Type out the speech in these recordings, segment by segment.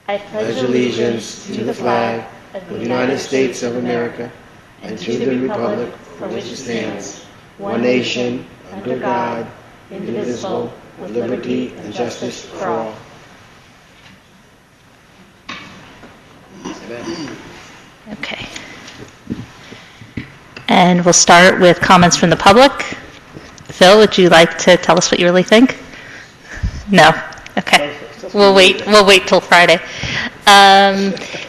I pledge allegiance to the flag of the United States of America and to the republic for which it stands, one nation, under God, indivisible, with liberty and justice for all. Okay. And we'll start with comments from the public. Phil, would you like to tell us what you really think? No? Okay. We'll wait till Friday.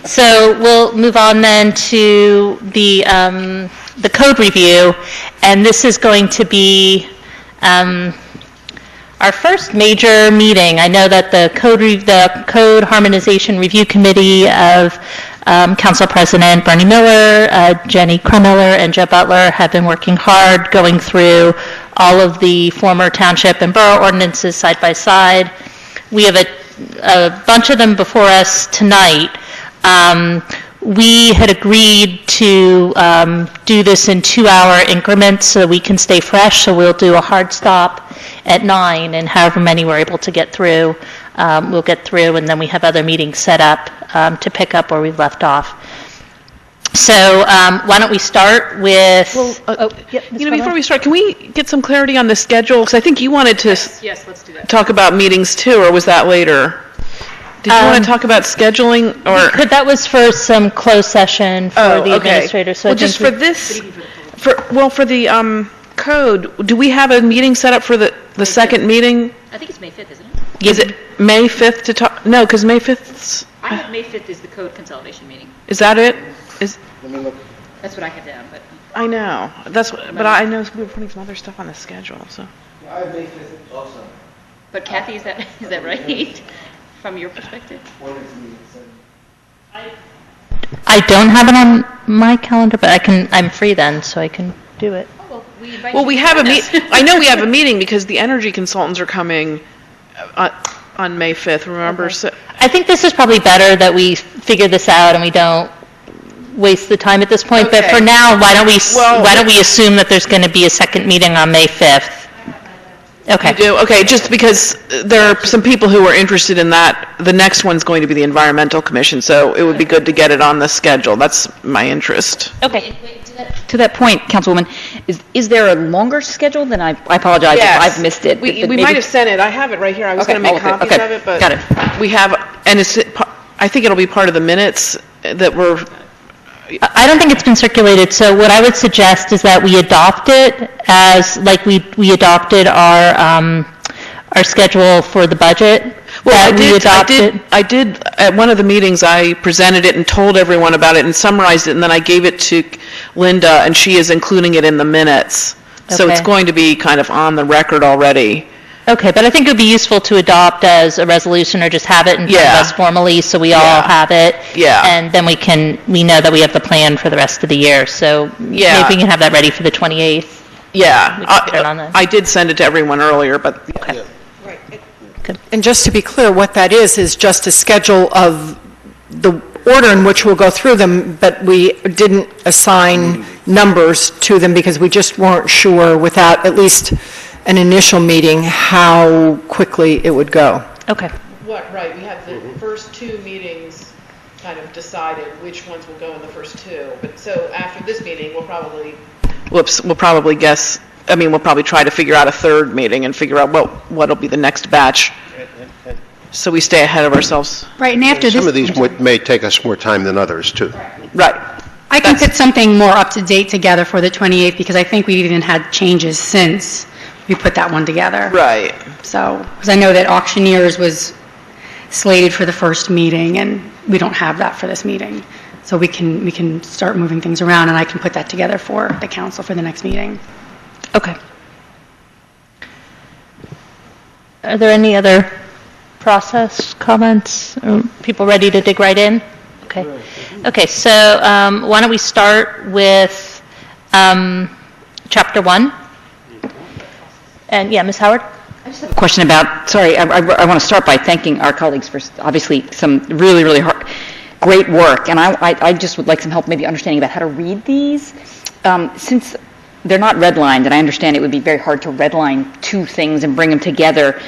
So we'll move on then to the code review, and this is going to be our first major meeting. I know that the Code Harmonization Review Committee of Council President Bernie Miller, Jenny Kremiller, and Joe Butler have been working hard going through all of the former township and borough ordinances side by side. We have a bunch of them before us tonight. We had agreed to do this in 2-hour increments so we can stay fresh, so we'll do a hard stop at 9, and however many we're able to get through, we'll get through, and then we have other meetings set up to pick up where we've left off. So why don't we start with... Before we start, can we get some clarity on the schedule? Because I think you wanted to yes, let's do that. Talk about meetings too, or was that later? Did you want to talk about scheduling? Or that was for some closed session for the administrator. So well, just for this, for the code, do we have a meeting set up for the second meeting? I think it's May 5th, isn't it? Is it May 5th to talk? No, because May 5th. I have May 5th is the code consolidation meeting. Is that it? Let me look. That's what I have down, but... I know. But I know we were putting some other stuff on the schedule, so. Yeah, I have May 5th also. But Kathy, is that right? From your perspective? I don't have it on my calendar, but I'm free then, so I can do it. Well, we have I know we have a meeting because the energy consultants are coming on May 5th, remember? Okay. So, I think this is probably better that we figure this out and we don't waste the time at this point. Okay. But for now, why don't we assume that there's going to be a second meeting on May 5th? Okay. You do? Okay, just because there are some people who are interested in that. The next one's going to be the Environmental Commission, so it would be good to get it on the schedule. That's my interest. Okay. To that point, Councilwoman, is there a longer schedule than I apologize if I've missed it. We might have sent it. I have it right here. I was going to make copies of it, but got it. We have, and I think it'll be part of the minutes that were... I don't think it's been circulated, so what I would suggest is that we adopt it as, like we adopted our schedule for the budget. Well, I did, at one of the meetings, I presented it and told everyone about it and summarized it, and then I gave it to Linda, and she is including it in the minutes. So it's going to be kind of on the record already. Okay, but I think it would be useful to adopt as a resolution or just have it in front of us formally so we all have it. Yeah. And then we know that we have the plan for the rest of the year. So maybe we can have that ready for the 28th. Yeah. I did send it to everyone earlier, but... Okay. Right. And just to be clear, what that is just a schedule of the order in which we'll go through them, but we didn't assign numbers to them because we just weren't sure without at least an initial meeting how quickly it would go. Okay. Right, we had the first two meetings kind of decided which ones will go in the first two. But so after this meeting, we'll probably try to figure out a third meeting and figure out what'll be the next batch. So we stay ahead of ourselves. Right, and after some of these may take us more time than others, too. Right. I can put something more up to date together for the 28th because I think we've even had changes since we put that one together. Right. So, because I know that auctioneers was slated for the first meeting, and we don't have that for this meeting. So we can start moving things around, and I can put that together for the council for the next meeting. Okay. Are there any other process comments? Are people ready to dig right in? Okay. Okay, so why don't we start with Chapter 1? And yeah, Ms. Howard? I just have a question about, I want to start by thanking our colleagues for obviously some really, really great work. And I just would like some help maybe understanding about how to read these. Since they're not redlined, and I understand it would be very hard to redline two things and bring them together,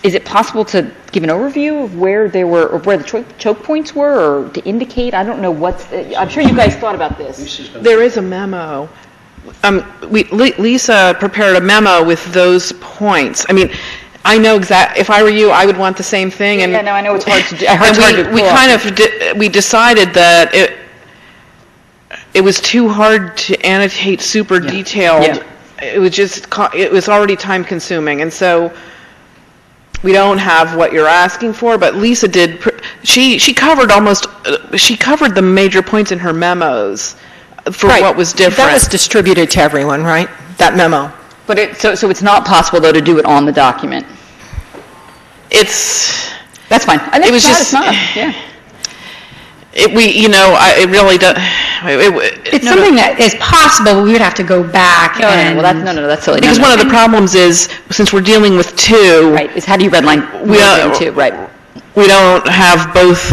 is it possible to give an overview of where there were, or where the choke points were, or to indicate? I don't know what's, I'm sure you guys thought about this. There is a memo. Lisa prepared a memo with those points. I mean, I know if I were you, I would want the same thing. And yeah, no, I know it's hard to do. We decided that it was too hard to annotate super detailed. Yeah. It was already time consuming, and so we don't have what you're asking for. But Lisa did. She covered the major points in her memos for what was different. That was distributed to everyone, right? That memo. But so it's not possible though to do it on the document. That's fine. I think it's not. Yeah. It really does. It's something that is possible, but we would have to go back and... that's silly. Because one of the problems is, since we're dealing with two... Right, is how do you redline two, right. We don't have both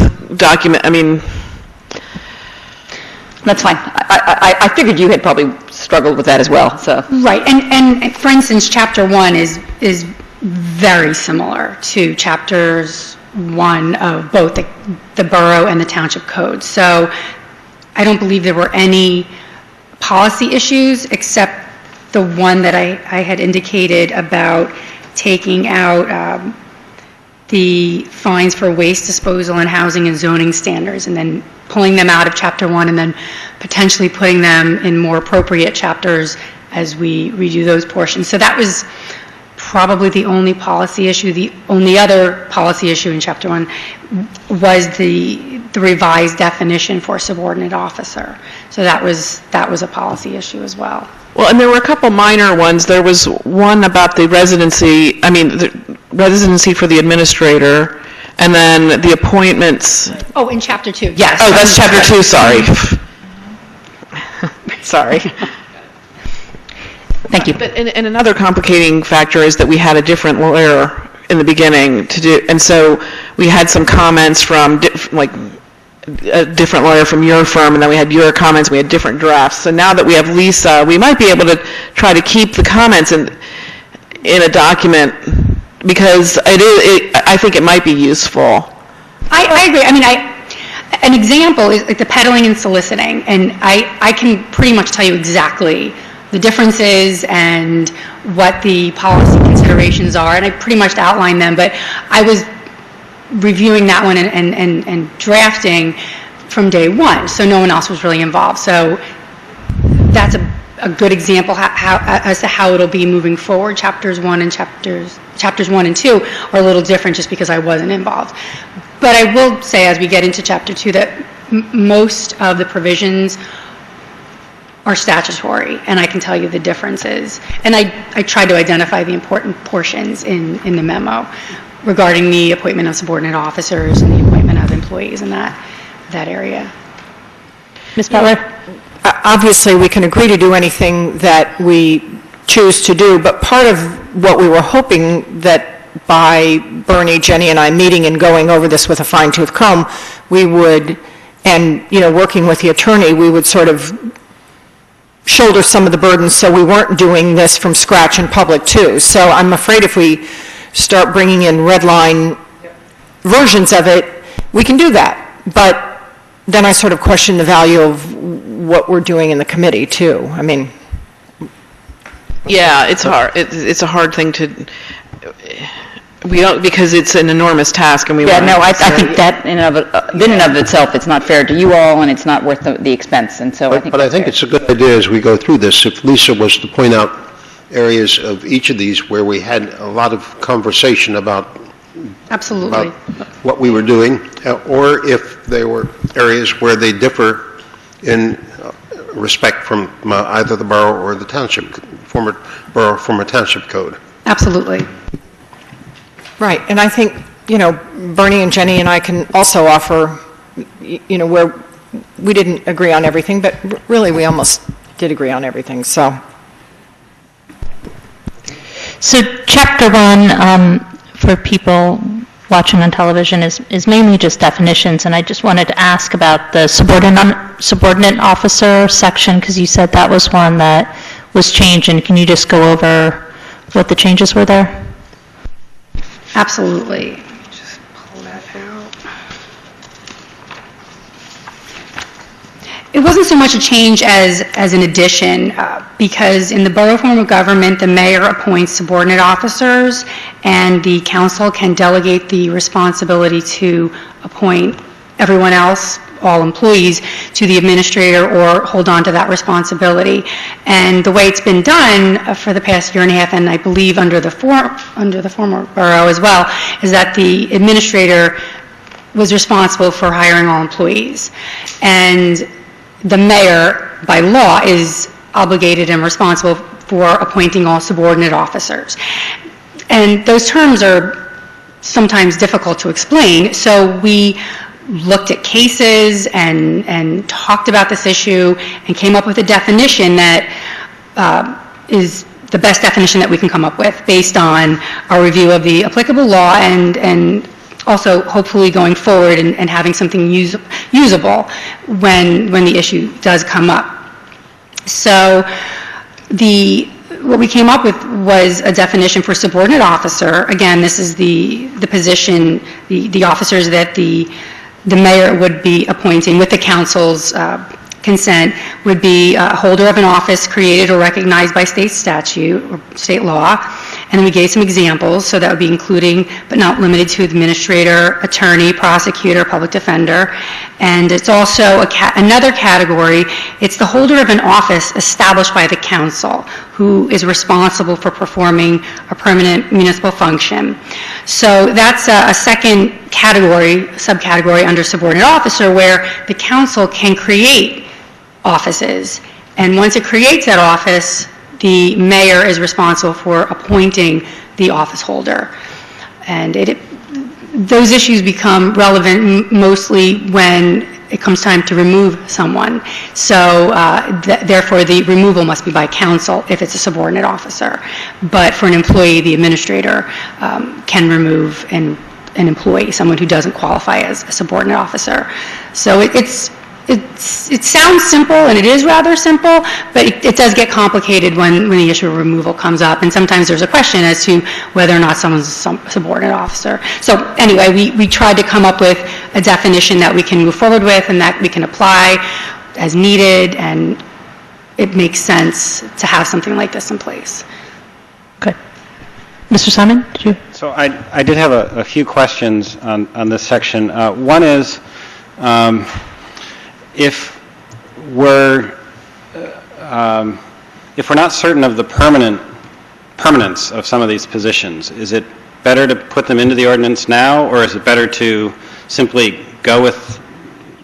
That's fine. I figured you had probably struggled with that as well, so... Right, and for instance, Chapter 1 is very similar to Chapters 1 of both the borough and the township code. So I don't believe there were any policy issues except the one that I had indicated about taking out the fines for waste disposal and housing and zoning standards, and then pulling them out of Chapter 1 and then potentially putting them in more appropriate chapters as we redo those portions. So that was probably the only policy issue. The only other policy issue in Chapter 1 was the revised definition for subordinate officer. So that was a policy issue as well. Well, and there were a couple minor ones. There was one about the residency for the administrator, and then the appointments. Oh, in Chapter 2. Yes. Oh, that's Chapter 2, sorry. Sorry. Thank you. But and another complicating factor is that we had a different lawyer in the beginning to do, and so we had some comments from a different lawyer from your firm, and then we had your comments. We had different drafts. So now that we have Lisa, we might be able to try to keep the comments in a document because I think it might be useful. I agree. I mean, an example is like the peddling and soliciting, and I can pretty much tell you exactly the differences and what the policy considerations are, and I pretty much outlined them, but I was reviewing that one and drafting from day one, so no one else was really involved. So that's a good example as to how it'll be moving forward. Chapters 1 and 2 are a little different just because I wasn't involved. But I will say as we get into Chapter 2 that most of the provisions are statutory, and I can tell you the differences. And I tried to identify the important portions in the memo regarding the appointment of subordinate officers and the appointment of employees in that area. Ms. Butler? Obviously, we can agree to do anything that we choose to do, but part of what we were hoping that by Bernie, Jenny, and I meeting and going over this with a fine-tooth comb, we would, and working with the attorney, we would sort of shoulder some of the burdens so we weren't doing this from scratch in public too. So I'm afraid if we start bringing in red line versions of it, we can do that. But then I sort of question the value of what we're doing in the committee too. I mean, yeah, it's hard. It's a hard thing to. We don't, because it's an enormous task, and we. Yeah, no, I think that in and of itself, it's not fair to you all, and it's not worth the expense. And so, But I think it's a good idea as we go through this. If Lisa was to point out areas of each of these where we had a lot of conversation about. Absolutely. About what we were doing, or if there were areas where they differ in respect from either the borough or the township, former township code. Absolutely. right. And I think, Bernie and Jenny and I can also offer, where we didn't agree on everything, but really we almost did agree on everything, so. So Chapter 1, for people watching on television, is mainly just definitions, and I just wanted to ask about the subordinate officer section, because you said that was one that was changed, and can you just go over what the changes were there? Absolutely. Just pull that out. It wasn't so much a change as an addition, because in the borough form of government, the mayor appoints subordinate officers, and the council can delegate the responsibility to appoint everyone else, all employees, to the administrator or hold on to that responsibility. And the way it's been done for the past year and a half, and I believe under the former borough as well, is that the administrator was responsible for hiring all employees. And the mayor, by law, is obligated and responsible for appointing all subordinate officers. And those terms are sometimes difficult to explain, so we looked at cases and talked about this issue and came up with a definition that is the best definition that we can come up with based on our review of the applicable law and also hopefully going forward and having something usable when the issue does come up. So what we came up with was a definition for subordinate officer. Again, this is the position, the officers that the mayor would be appointing with the council's consent would be a holder of an office created or recognized by state statute or state law. And then we gave some examples, so that would be including but not limited to administrator, attorney, prosecutor, public defender. And it's also another category. It's the holder of an office established by the council who is responsible for performing a permanent municipal function. So that's a second category, subcategory under subordinate officer, where the council can create offices. And once it creates that office, the mayor is responsible for appointing the office holder. And those issues become relevant mostly when it comes time to remove someone. So therefore, the removal must be by council if it's a subordinate officer. But for an employee, the administrator can remove an employee, someone who doesn't qualify as a subordinate officer. So it sounds simple, and it is rather simple, but it does get complicated when the issue of removal comes up, and sometimes there's a question as to whether or not someone's a subordinate officer. So anyway, we tried to come up with a definition that we can move forward with and that we can apply as needed, and it makes sense to have something like this in place. Good. Mr. Simon, did you? So I did have a few questions on this section. One is, if we're not certain of the permanence of some of these positions, is it better to put them into the ordinance now, or is it better to simply go with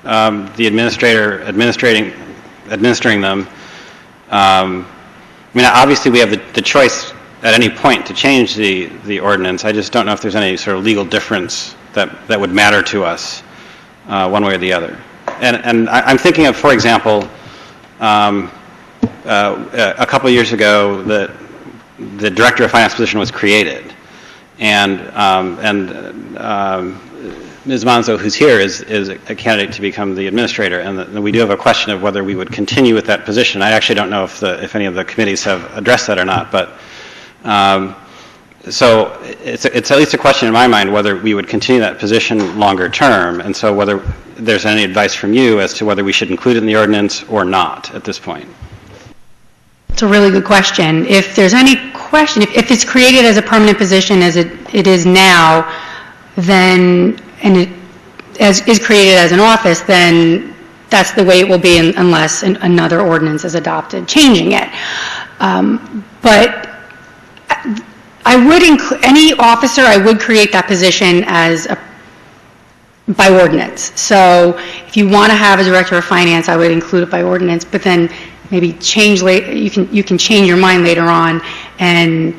the administrator administering them? I mean, obviously we have the choice at any point to change the ordinance. I just don't know if there's any sort of legal difference that would matter to us one way or the other. And I'm thinking of, for example, a couple of years ago, the director of finance position was created, and Ms. Manzo, who's here, is a candidate to become the administrator, and we do have a question of whether we would continue with that position. I actually don't know if any of the committees have addressed that or not, but so it's at least a question in my mind whether we would continue that position longer term, and so whether there's any advice from you as to whether we should include it in the ordinance or not at this point. It's a really good question. If there's any question, if it's created as a permanent position as it is now, then, and it is created as an office, then that's the way it will be unless another ordinance is adopted changing it. But I would any officer, I would create that position by ordinance. So if you want to have a director of finance, I would include it by ordinance, but then maybe change later. You can change your mind later on and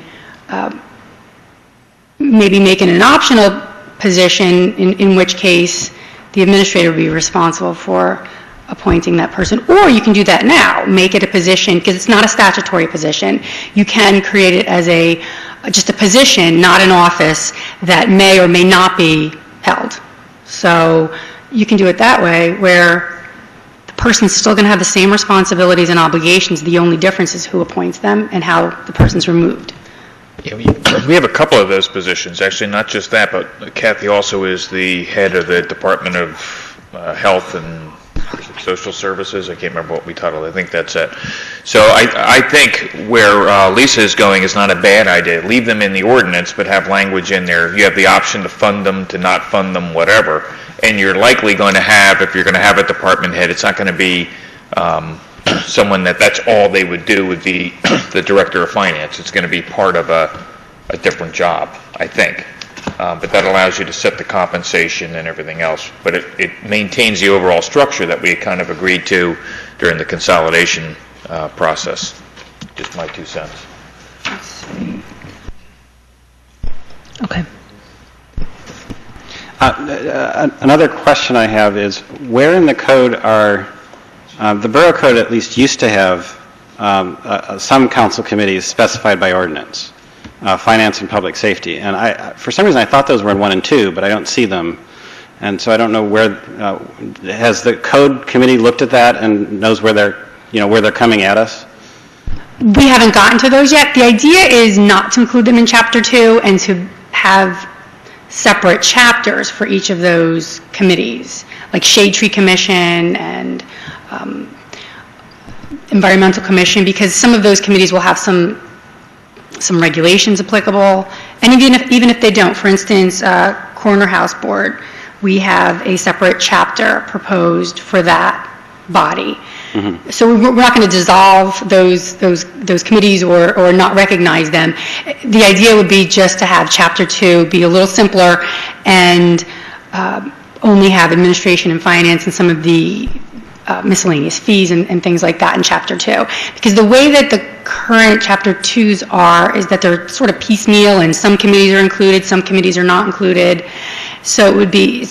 maybe make it an optional position, in which case the administrator would be responsible for appointing that person. Or you can do that now, make it a position, because it's not a statutory position. You can create it as just a position, not an office, that may or may not be held. So you can do it that way, where the person's still going to have the same responsibilities and obligations. The only difference is who appoints them and how the person's removed. Yeah, we have a couple of those positions, actually, not just that, but Kathy also is the head of the Department of Health and Social Services. I can't remember what we titled it. I think that's it. So I think where Lisa is going is not a bad idea. Leave them in the ordinance, but have language in there. You have the option to fund them, to not fund them, whatever. And you're likely going to have, if you're going to have a department head, it's not going to be someone that's all they would do would be the director of finance. It's going to be part of a different job, I think. But that allows you to set the compensation and everything else. But it maintains the overall structure that we kind of agreed to during the consolidation process. Just my 2 cents. Okay. Another question I have is, where in the code are, the Borough Code at least used to have some council committees specified by ordinance, Finance and Public Safety. And for some reason I thought those were in 1 and 2, but I don't see them. And so I don't know where, has the code committee looked at that and knows where they're coming at us? We haven't gotten to those yet. The idea is not to include them in Chapter 2 and to have separate chapters for each of those committees, like Shade Tree Commission and Environmental Commission, because some of those committees will have some regulations applicable, and even if they don't. For instance, Corner House Board, we have a separate chapter proposed for that body. Mm-hmm. So we're not going to dissolve those committees or not recognize them. The idea would be just to have Chapter 2 be a little simpler and only have administration and finance and some of the miscellaneous fees and things like that in Chapter 2. Because the way that the current Chapter 2s are is that they're sort of piecemeal, and some committees are included, some committees are not included. So it would be,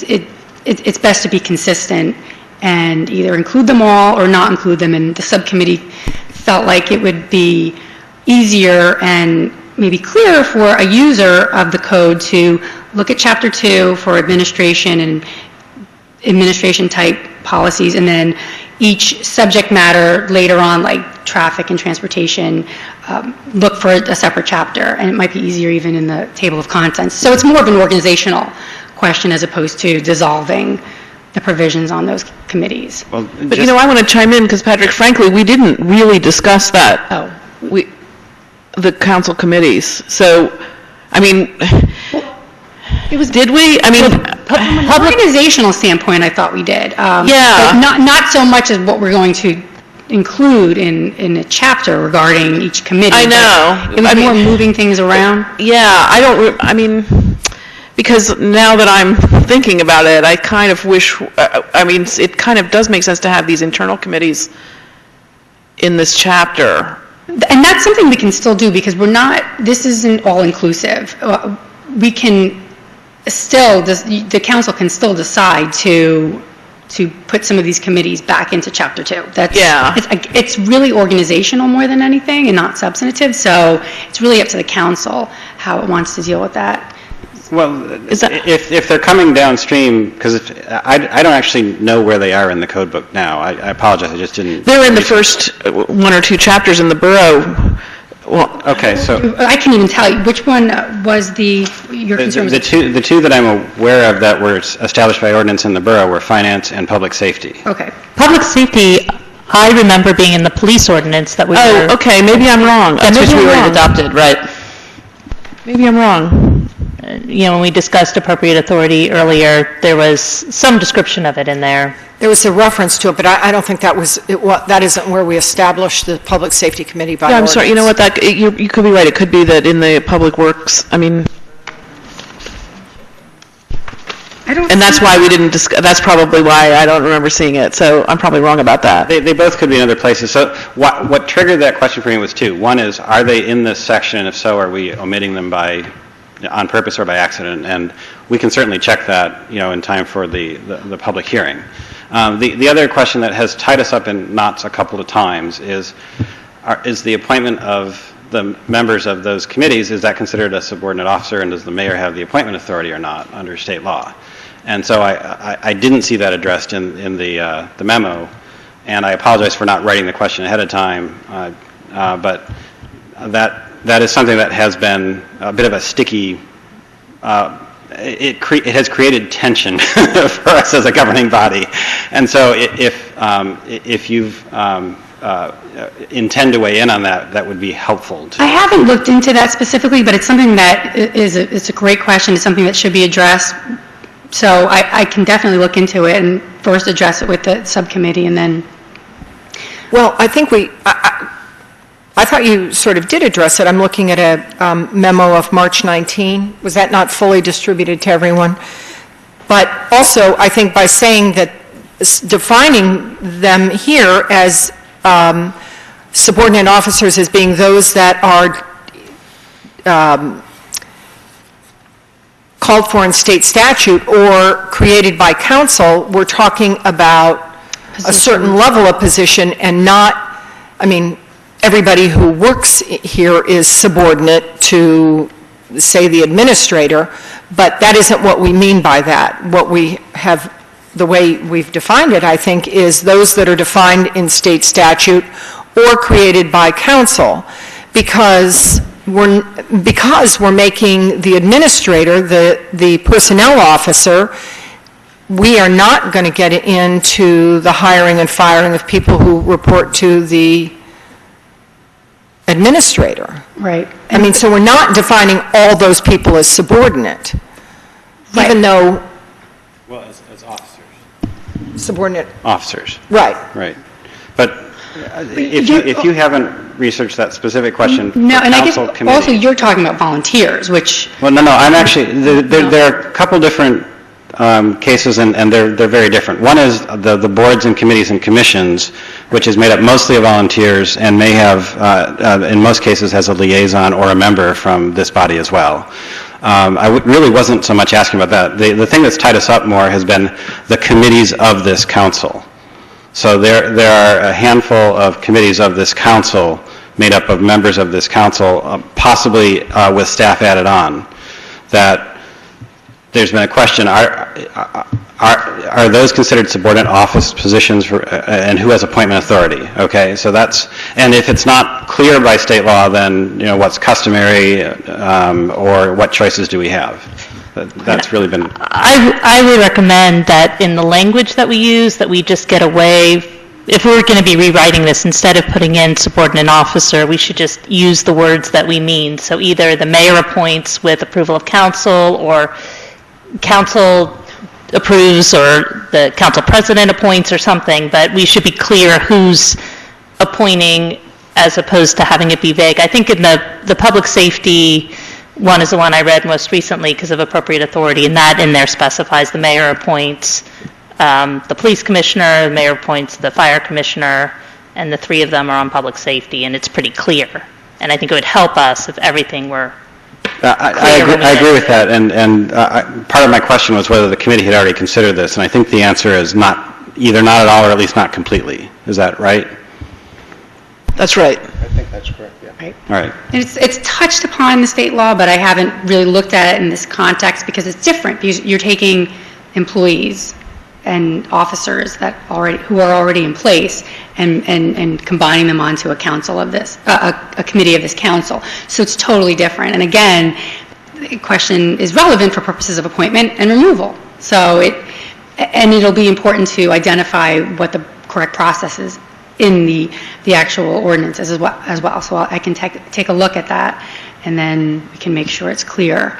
it's best to be consistent and either include them all or not include them. And the subcommittee felt like it would be easier and maybe clearer for a user of the code to look at Chapter 2 for administration and administration type policies, and then each subject matter later on, like traffic and transportation, look for a separate chapter, and it might be easier even in the table of contents. So it's more of an organizational question as opposed to dissolving the provisions on those committees. Well, but I want to chime in because, Patrick, frankly, we didn't really discuss that. The council committees. So, I mean, did we? I mean, from an organizational standpoint, I thought we did. Yeah. But not so much as what we're going to include in a chapter regarding each committee. I know. It was more moving things around. Yeah, because now that I'm thinking about it, I kind of wish, it kind of does make sense to have these internal committees in this chapter. And that's something we can still do because this isn't all inclusive. We can still, the council can still decide to put some of these committees back into Chapter 2. It's really organizational more than anything and not substantive, so it's really up to the council how it wants to deal with that. Well, if they're coming downstream, because I don't actually know where they are in the code book now. I apologize, I just didn't. They're in the first 1 or 2 chapters in the borough. Well, okay, so I can't even tell you which one was your concern. The two that I'm aware of that were established by ordinance in the borough were finance and public safety. Okay. Public safety, I remember being in the police ordinance that we were. Oh, okay, maybe I'm wrong. That's which we were adopted, right? Maybe I'm wrong. When we discussed appropriate authority earlier, there was some description of it in there. There was a reference to it, but I don't think that isn't where we established the Public Safety Committee by ordinance. I'm sorry, you know what, you could be right. It could be that in the Public Works, and that's why we didn't discuss, that's probably why I don't remember seeing it, so I'm probably wrong about that. They both could be in other places. So what triggered that question for me was 2. One is, are they in this section, and if so, are we omitting them on purpose or by accident? And we can certainly check that, in time for the public hearing. The other question that has tied us up in knots a couple of times is the appointment of the members of those committees, is that considered a subordinate officer, and does the mayor have the appointment authority or not under state law? And so I didn't see that addressed in the memo, and I apologize for not writing the question ahead of time, but that that is something that has been a bit of a sticky, it has created tension for us as a governing body. And so if you intend to weigh in on that, that would be helpful. I haven't looked into that specifically, but it's something that it's a great question. It's something that should be addressed. So I can definitely look into it and first address it with the subcommittee and then. Well, I think I thought you sort of did address it. I'm looking at a memo of March 19. Was that not fully distributed to everyone? But also, I think by saying that, defining them here as subordinate officers as being those that are called for in state statute or created by council, we're talking about a certain level of position and not, I mean, everybody who works here is subordinate to, say, the administrator, but that isn't what we mean by that. What we have, the way we've defined it, I think, is those that are defined in state statute or created by council, because we're making the administrator, the personnel officer, we are not going to get into the hiring and firing of people who report to the administrator. Right. I mean, so we're not defining all those people as subordinate, right. Even though... Well, as officers. Subordinate. Officers. Right. Right. But if you haven't researched that specific question, no, and I guess committee, also you're talking about volunteers, which... Well, no, I'm actually, there are a couple different cases, and they're very different. One is the boards and committees and commissions, which is made up mostly of volunteers and may have, in most cases, has a liaison or a member from this body as well. I really wasn't so much asking about that. The thing that's tied us up more has been the committees of this council. So there are a handful of committees of this council made up of members of this council, possibly with staff added on, that there's been a question, are those considered subordinate office positions and who has appointment authority? Okay, so that's, and if it's not clear by state law, then, you know, what's customary or what choices do we have? That's really been... I would recommend that in the language that we use, that we just get away, if we were going to be rewriting this, instead of putting in subordinate officer, we should just use the words that we mean. So either the mayor appoints with approval of council, or council approves, or the council president appoints or something, but we should be clear who's appointing as opposed to having it be vague. I think in the public safety one is the one I read most recently because of appropriate authority, and that in there specifies the mayor appoints the police commissioner, the mayor appoints the fire commissioner, and the three of them are on public safety, and it's pretty clear. And I think it would help us if everything were I agree with that, and part of my question was whether the committee had already considered this, and I think the answer is not, either not at all or at least not completely. Is that right? That's right. I think that's correct, yeah. Right. All right. It's touched upon in the state law, but I haven't really looked at it in this context because it's different. Because you're taking employees and officers who are already in place and combining them onto a council of this, a committee of this council. So it's totally different. And again, the question is relevant for purposes of appointment and removal. So it'll be important to identify what the correct process is in the actual ordinances as well. So I can take a look at that, and then we can make sure it's clear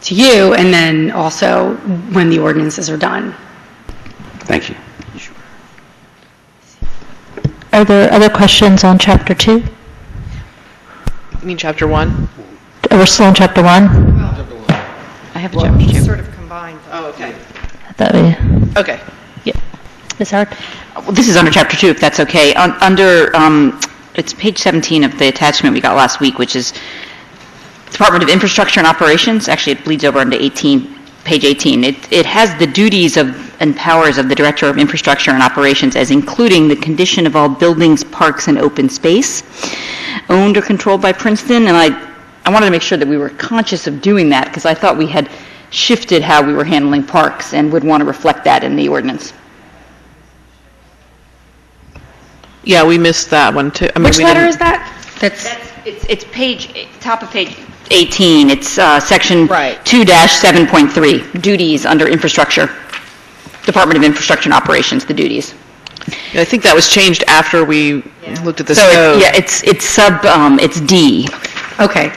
to you, and then also when the ordinances are done. Thank you. Are there other questions on Chapter 2? You mean Chapter 1? We're still on Chapter 1? I have Chapter 2. Sort of combined. Oh, okay. Okay. Yeah. Ms. Howard? Well, this is under Chapter 2, if that's okay. Under, it's page 17 of the attachment we got last week, which is Department of Infrastructure and Operations. Actually, it bleeds over into page 18. It has the duties and powers of the Director of Infrastructure and Operations as including the condition of all buildings, parks, and open space owned or controlled by Princeton. And I wanted to make sure that we were conscious of doing that because I thought we had shifted how we were handling parks and would want to reflect that in the ordinance. Yeah, we missed that one too. Which letter is that? That's It's top of page 18. It's section Right. 2-7.3, duties under infrastructure. Department of Infrastructure and Operations, the duties. I think that was changed after we looked at the So, code. it's D. Okay.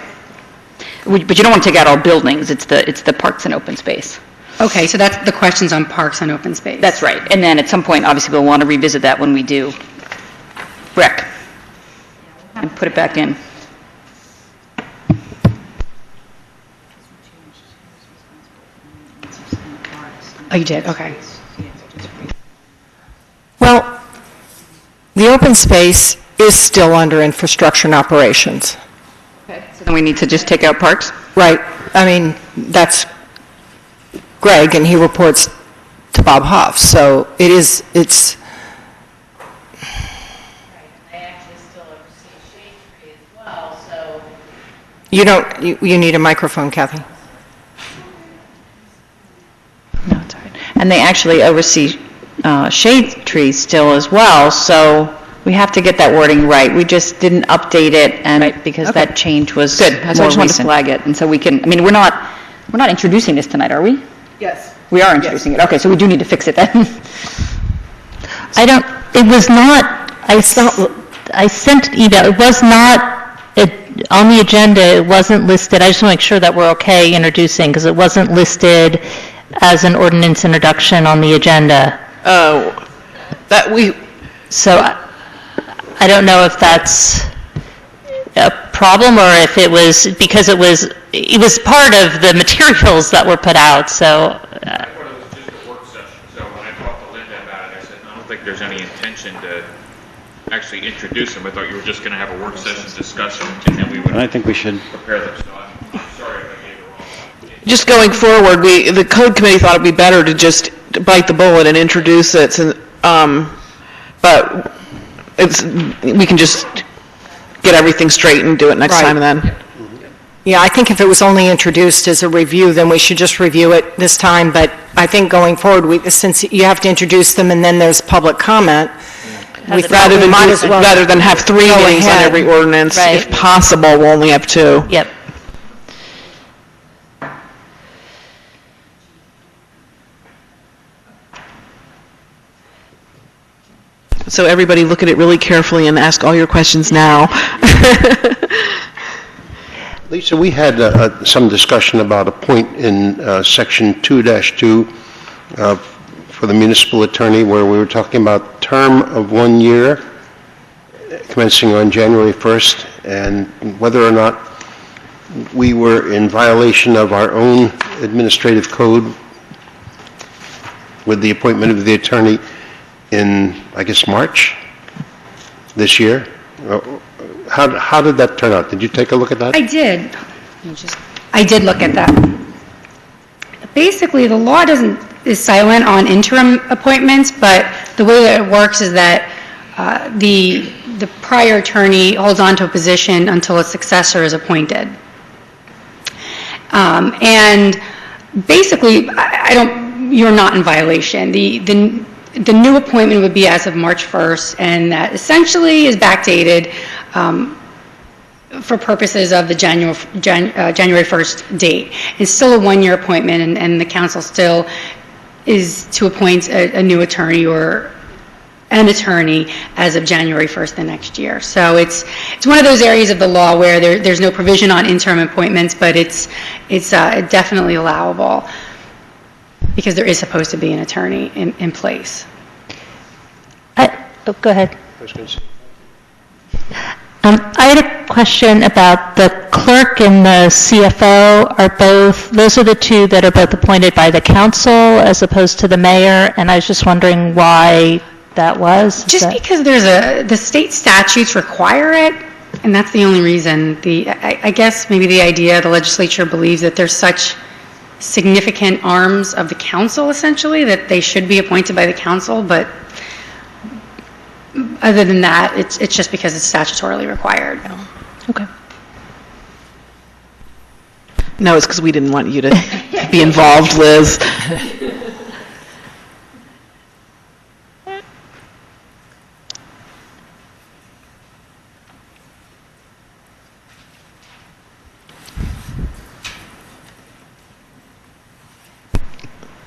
But you don't want to take out all buildings. It's the parks and open space. Okay, so that's the questions on parks and open space. That's right. And then at some point, obviously, we'll want to revisit that when we do rec and put it back in. Oh, you did, okay. Well, the open space is still under infrastructure and operations. So then we need to just take out parks? Right. I mean, that's Greg, and he reports to Bob Huff. So it's... They actually still oversee Shade Tree as well, so... You need a microphone, Kathy. No, it's all right. And they actually oversee shade trees still as well, so we have to get that wording right. We just didn't update it, and because that change was Good. So I more just wanted to recent. flag it, and so we can, I mean, we're not introducing this tonight, are we? Yes. We are introducing it. Okay, so we do need to fix it then. It was not, I sent an email, it was not on the agenda, it wasn't listed, I just want to make sure that we're okay introducing, because it wasn't listed as an ordinance introduction on the agenda. Oh, So I don't know if that's a problem, or if it was, because it was part of the materials that were put out, so. I thought it was just a work session, so when I talked to Linda about it, I said, I don't think there's any intention to actually introduce them. I thought you were just going to have a work session discussion, and then we would I think we should. prepare them, so I'm sorry if I gave the wrong. just going forward, the code committee thought it'd be better to just bite the bullet and introduce it, but we can just get everything straight and do it next Right. time then. Yeah, I think if it was only introduced as a review, then we should just review it this time. But I think going forward, since you have to introduce them and then there's public comment, we thought we might as well Rather than have 3 go meetings on ahead. every ordinance, Right. if possible, we'll only have 2. Yep. So everybody look at it really carefully and ask all your questions now. Lisa, we had some discussion about a point in section 2-2 for the municipal attorney where we were talking about term of 1 year commencing on January 1st and whether or not we were in violation of our own administrative code with the appointment of the attorney in, I guess, March this year. How did that turn out? Did you take a look at that? I did. I did look at that. Basically, the law is silent on interim appointments, but the way that it works is that the prior attorney holds on to a position until a successor is appointed. And basically, you're not in violation. The new appointment would be as of March 1st, and that essentially is backdated for purposes of the January 1st date. It's still a 1-year appointment, and the council still is to appoint a new attorney or an attorney as of January 1st the next year. So it's one of those areas of the law where there's no provision on interim appointments, but it's definitely allowable because there is supposed to be an attorney in place. Go ahead. I was going to say. I had a question about the clerk and the CFO those are the two that are both appointed by the council as opposed to the mayor, and I was just wondering why that was. Because the state statutes require it, and that's the only reason. I guess maybe the legislature believes that there's such significant arms of the council, essentially, that they should be appointed by the council, but other than that, it's just because it's statutorily required. Okay. No, it's because we didn't want you to be involved, Liz.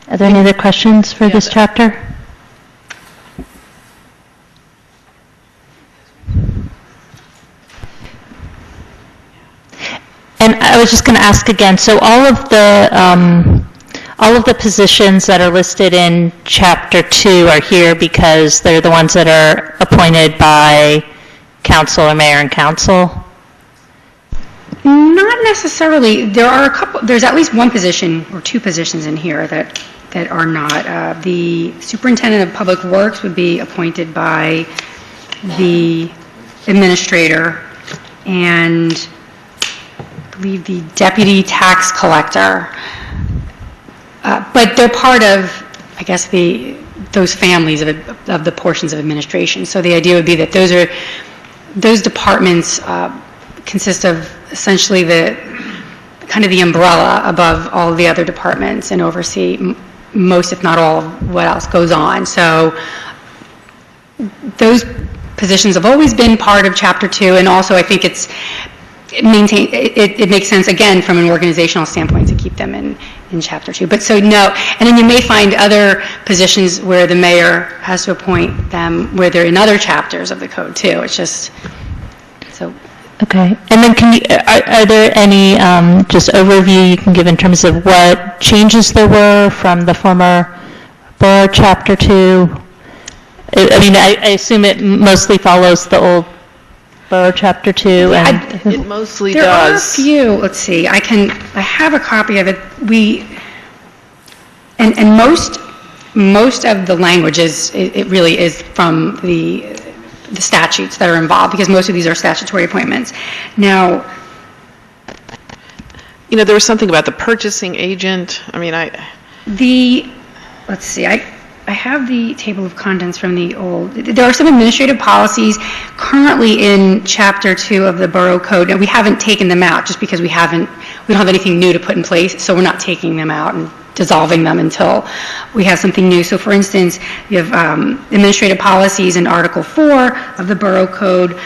Are there any other questions for this chapter? And I was just going to ask again, so all of the positions that are listed in Chapter 2 are here because they're the ones that are appointed by council or mayor and council? Not necessarily. There's at least one position or two positions in here that are not. The superintendent of public works would be appointed by the administrator, and I believe the deputy tax collector. But they're part of, I guess, those families of the portions of administration. So the idea would be that those departments consist of essentially the umbrella above all of the other departments and oversee most, if not all, of what else goes on. So those positions have always been part of Chapter 2, and also I think it makes sense, again, from an organizational standpoint to keep them in Chapter 2. But so no, and then you may find other positions where the mayor has to appoint them where they're in other chapters of the code too. It's just, so. Okay, and then are there any just overview you can give in terms of what changes there were from the former borough Chapter 2? I mean, I assume it mostly follows the old borough Chapter 2. And it mostly there does. There are a few. Let's see. I have a copy of it. And most of the language it really is from the statutes that are involved, because most of these are statutory appointments. Now, there was something about the purchasing agent. I mean, let's see. I have the table of contents from the old. There are some administrative policies currently in Chapter 2 of the Borough Code, and we haven't taken them out just because we don't have anything new to put in place, so we're not taking them out and dissolving them until we have something new. So, for instance, you have administrative policies in Article 4 of the Borough Code,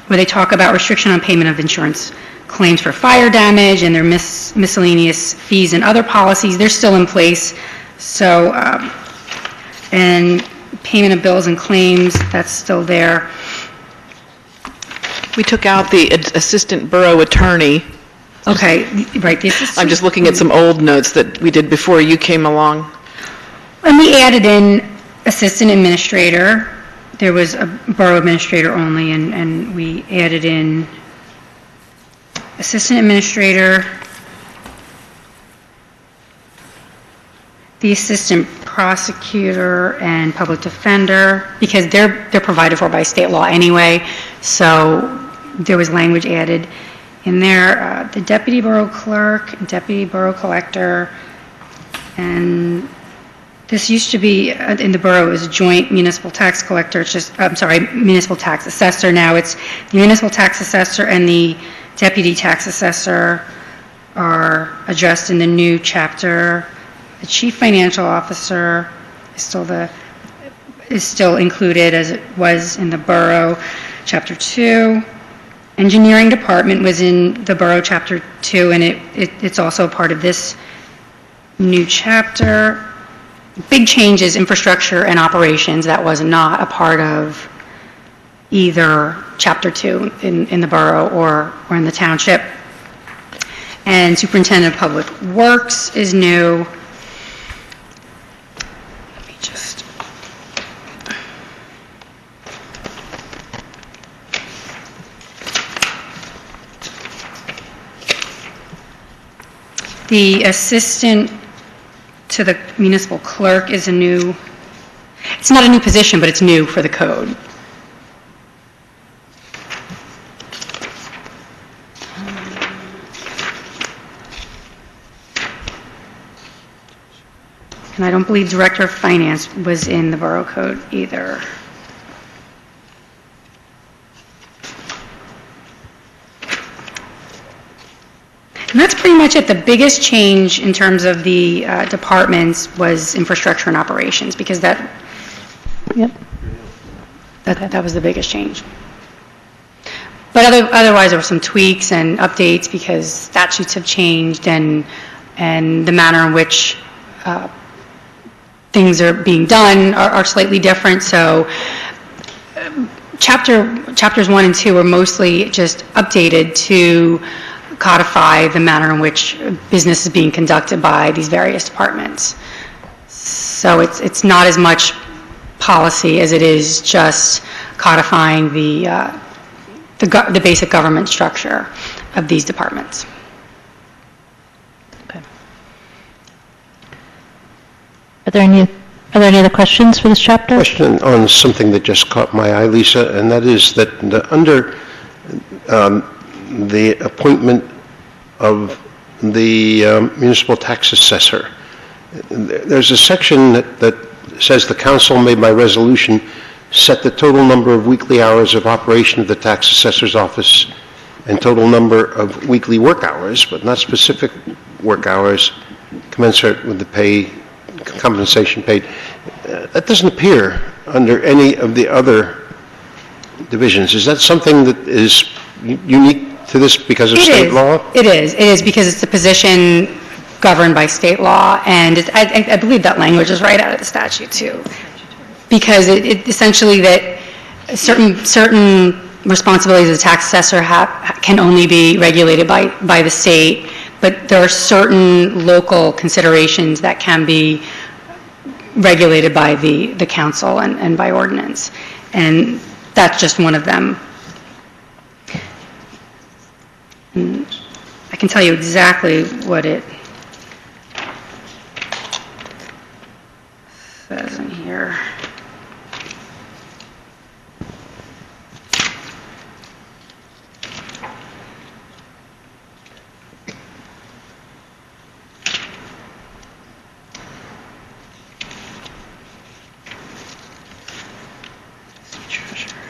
where they talk about restriction on payment of insurance claims for fire damage and their miscellaneous fees and other policies. They're still in place. So, and payment of bills and claims, that's still there. We took out the assistant borough attorney. Okay, right. I'm just looking at some old notes that we did before you came along. And we added in assistant administrator. There was a borough administrator only, and we added in assistant administrator, the assistant prosecutor and public defender, because they're provided for by state law anyway. So there was language added in there. The deputy borough clerk, deputy borough collector, and this used to be in the borough as a joint municipal tax collector. It's just, municipal tax assessor. Now it's the municipal tax assessor and the deputy tax assessor are addressed in the new chapter. The chief financial officer is still included as it was in the borough Chapter 2. Engineering department was in the borough Chapter 2, and it's also part of this new chapter. Big changes, infrastructure and operations, that was not a part of either Chapter 2 in the borough or in the township. And superintendent of public works is new. Let me just... The assistant to the municipal clerk is it's not a new position, but it's new for the code. And I don't believe director of finance was in the borough code either. And that's pretty much it. The biggest change in terms of the departments was infrastructure and operations, because that was the biggest change. But otherwise, there were some tweaks and updates because statutes have changed, and the manner in which things are being done are slightly different. So chapters 1 and 2 are mostly just updated to codify the manner in which business is being conducted by these various departments. So it's not as much policy as it is just codifying the basic government structure of these departments. Okay. Are there any other questions for this chapter? Question on something that just caught my eye, Lisa, and that is that under the appointment of the municipal tax assessor, there's a section that says the council may by resolution set the total number of weekly hours of operation of the tax assessor's office and total number of weekly work hours, but not specific work hours commensurate with the compensation paid. That doesn't appear under any of the other divisions. Is that something that is unique to this because of state law? It is because it's a position governed by state law, and I believe that language is right out of the statute too. Because it essentially that certain responsibilities of the tax assessor can only be regulated by the state, but there are certain local considerations that can be regulated by the council and by ordinance, and that's just one of them. And I can tell you exactly what it says in here.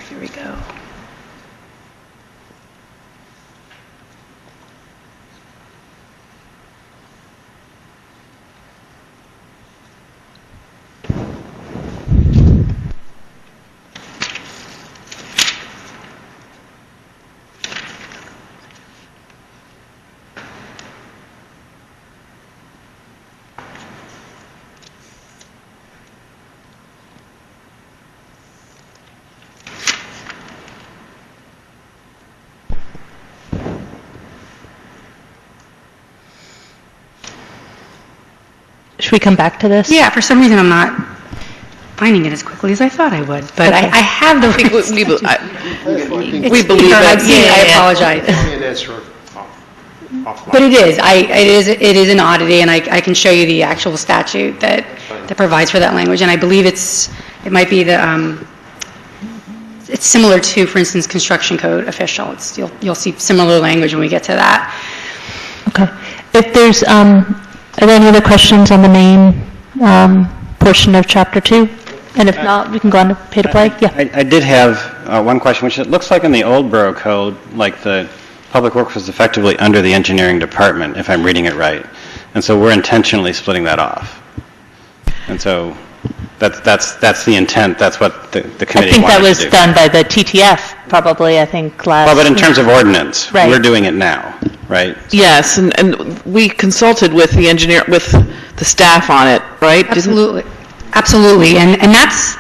Here we go. Should we come back to this? Yeah, for some reason I'm not finding it as quickly as I thought I would, but okay. I have the... We believe it. I apologize. But it is an oddity, and I can show you the actual statute that provides for that language, and I believe it might be it's similar to, for instance, construction code official. You'll see similar language when we get to that. Okay. If there's, are there any other questions on the main portion of Chapter 2? And if not, we can go on to pay to play. Yeah. I did have one question, which it looks like in the old borough code, like the public works was effectively under the engineering department, if I'm reading it right. And so we're intentionally splitting that off. And so that's the intent. That's what the committee wanted to do. I think that was done by the TTF, probably, I think, last... Well, but in terms of ordinance, right. We're doing it now, right? Yes, and we consulted with the engineer, with the staff on it, right? Absolutely. Absolutely, and that's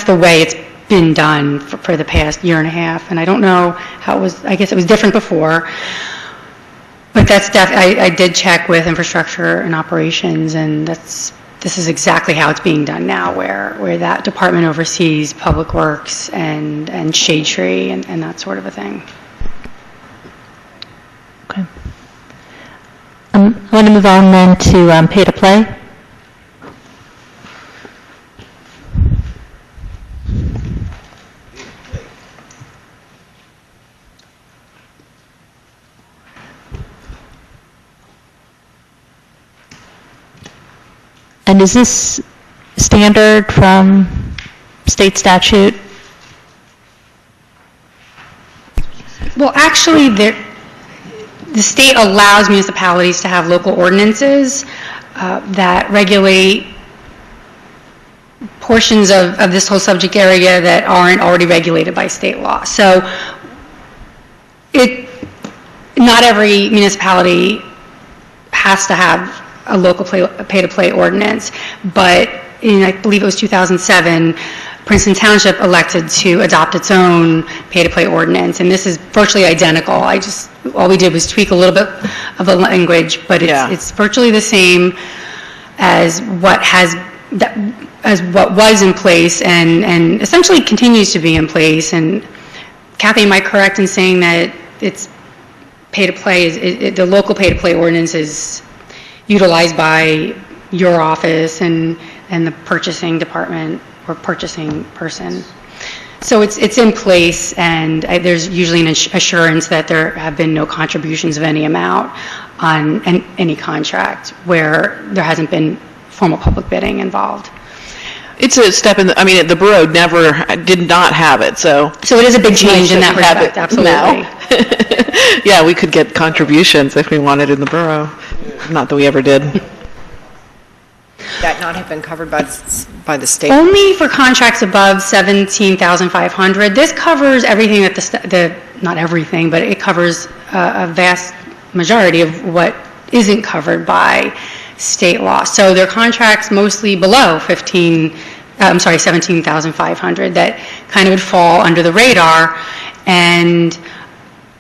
the way it's been done for the past year and a half, and I don't know how it was. I guess it was different before, but that's I did check with infrastructure and operations, and this is exactly how it's being done now, where that department oversees public works and shade tree and that sort of a thing. Okay. I want to move on then to pay to play. And is this standard from state statute? Well, actually, the state allows municipalities to have local ordinances that regulate portions of this whole subject area that aren't already regulated by state law. So not every municipality has to have a local pay-to-play ordinance, but in, I believe it was 2007, Princeton Township elected to adopt its own pay-to-play ordinance, and this is virtually identical. All we did was tweak a little bit of the language, but it's virtually the same as what was in place and essentially continues to be in place. And Kathy, am I correct in saying that it's pay-to-play, the local pay-to-play ordinance is utilized by your office and the purchasing department or purchasing person? So it's in place, and there's usually an assurance that there have been no contributions of any amount on any contract where there hasn't been formal public bidding involved. It's a step in the, I mean, the borough did not have it, so. So it is a big change in that respect, absolutely. Yeah, we could get contributions if we wanted in the borough. Not that we ever did. That not have been covered by the state? Only for contracts above 17,500. This covers everything that not everything, but it covers a vast majority of what isn't covered by state law. So there are contracts mostly below 17,500 that kind of would fall under the radar. And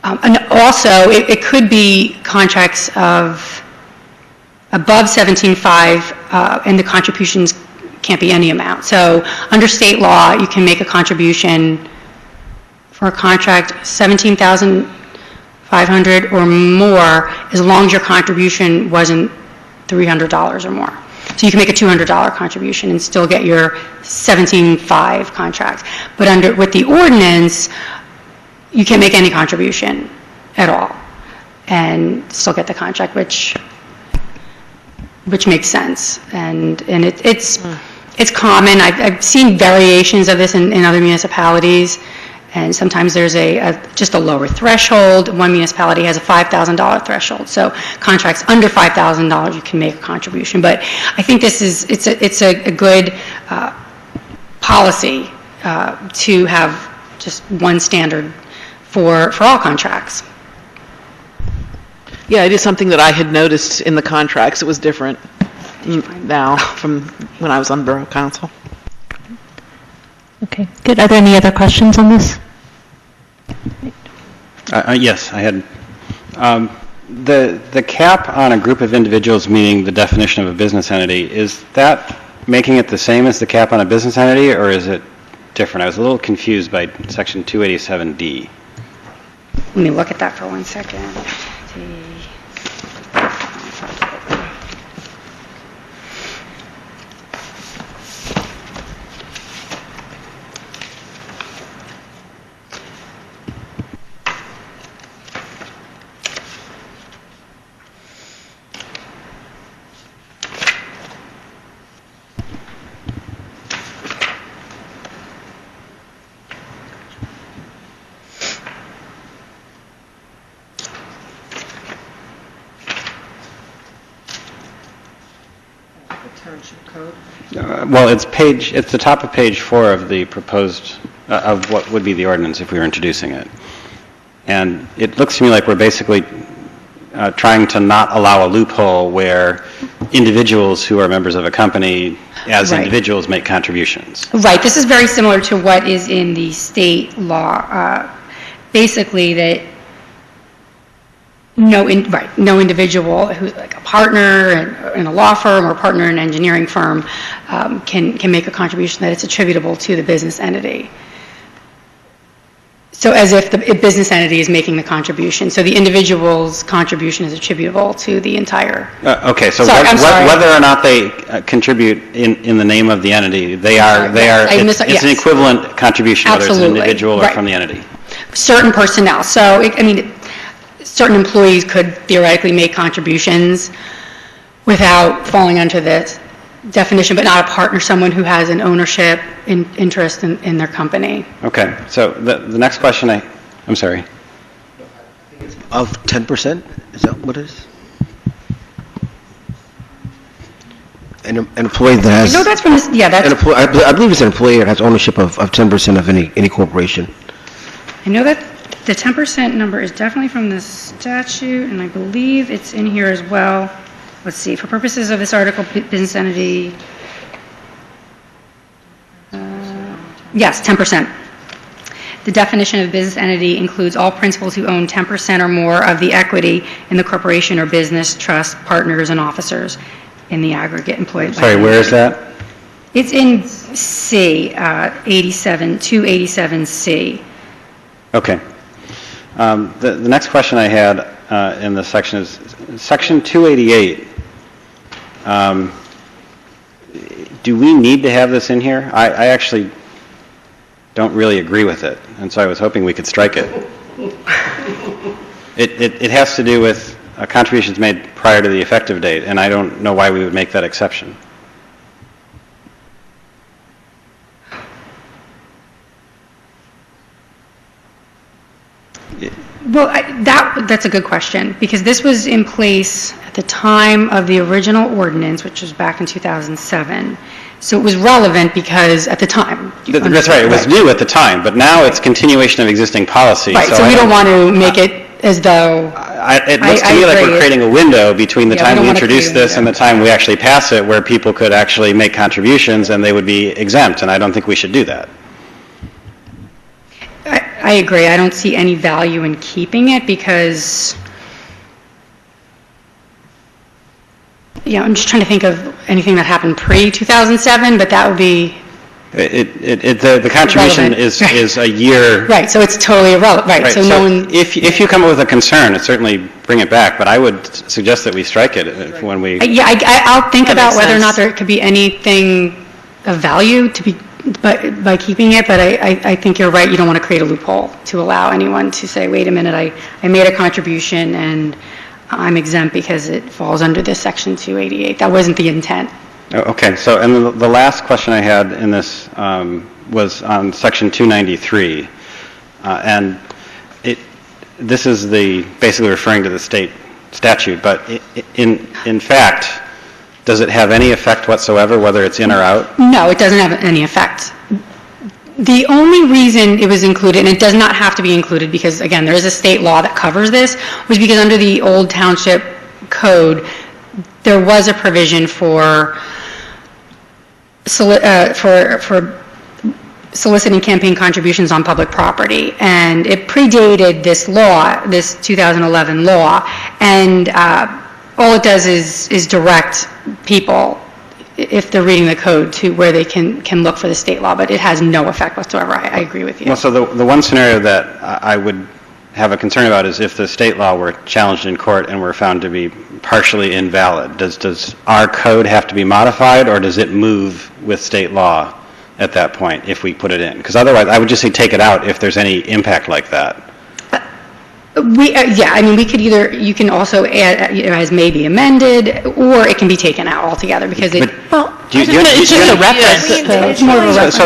also it could be contracts of above 17.5 and the contributions can't be any amount. So under state law, you can make a contribution for a contract 17,500 or more as long as your contribution wasn't $300 or more. So you can make a $200 contribution and still get your 17.5 contract. But with the ordinance, you can't make any contribution at all and still get the contract, which makes sense. And it's common. I've seen variations of this in other municipalities, and sometimes there's just a lower threshold. One municipality has a $5,000 threshold, so contracts under $5,000 you can make a contribution. But I think it's a good policy to have just one standard for all contracts. Yeah, it is something that I had noticed in the contracts. It was different now from when I was on Borough Council. Okay, good. Are there any other questions on this? Yes, I had. The cap on a group of individuals, meaning the definition of a business entity, is that making it the same as the cap on a business entity, or is it different? I was a little confused by Section 287D. Let me look at that for 1 second. Well, it's the top of page 4 of the proposed, of what would be the ordinance if we were introducing it. And it looks to me like we're basically trying to not allow a loophole where individuals who are members of a company as individuals make contributions. Right. This is very similar to what is in the state law. Basically that no individual who's like a partner in a law firm or a partner in an engineering firm can make a contribution that it's attributable to the business entity. So as if the business entity is making the contribution. So the individual's contribution is attributable to the entire. Okay, so whether or not they contribute in the name of the entity, it's an equivalent contribution, whether it's an individual or from the entity. Certain personnel. So, certain employees could theoretically make contributions without falling under this definition, but not a partner, someone who has an ownership interest in their company. Okay, so the next question I'm sorry. Of 10%? Is that what it is? An employee that has... No, that's from this, that's... I believe it's an employee that has ownership of 10% of any corporation. I know that the 10% number is definitely from the statute, and I believe it's in here as well. let's see, for purposes of this article, business entity, yes, 10%. The definition of business entity includes all principals who own 10% or more of the equity in the corporation or business, trust, partners, and officers in the aggregate employed by Sorry, the where is that? It's in C, 287C. Okay. The next question I had in this section is Section 288. Do we need to have this in here? I actually don't really agree with it, and so I was hoping we could strike it. It has to do with contributions made prior to the effective date, and I don't know why we would make that exception. Well, that's a good question, because this was in place at the time of the original ordinance, which was back in 2007. So it was relevant because at the time. That's right. It was new at the time, but now it's continuation of existing policy. Right, so we don't want to make it as though. It looks to me like we're creating a window between the time we introduce this and the time we actually pass it, where people could actually make contributions and they would be exempt, and I don't think we should do that. I agree. I don't see any value in keeping it because, I'm just trying to think of anything that happened pre-2007, but that would be. The contribution is a year. Right, so it's totally irrelevant. Right, so no one. If you come up with a concern, certainly bring it back, but I would suggest that we strike it when we. I'll think about whether or not there could be anything of value to be. By keeping it, but I think you're right. You don't want to create a loophole to allow anyone to say, wait a minute, I made a contribution and I'm exempt because it falls under this Section 288. That wasn't the intent. Okay, so and the last question I had in this was on Section 293, and this is basically referring to the state statute, but in fact, does it have any effect whatsoever, whether it's in or out? No, it doesn't have any effect. The only reason it was included, and it does not have to be included because, again, there is a state law that covers this, was because under the old township code, there was a provision for soliciting campaign contributions on public property, and it predated this law, this 2011 law, and all it does is direct people, if they're reading the code, to where they can look for the state law, but it has no effect whatsoever. I agree with you. Well, so the one scenario that I would have a concern about is if the state law were challenged in court and were found to be partially invalid. Does our code have to be modified, or does it move with state law at that point if we put it in? Because otherwise, I would just say take it out if there's any impact like that. We could either, you can also add, as may be amended, or it can be taken out altogether because it's just a reference. It's more of a reference.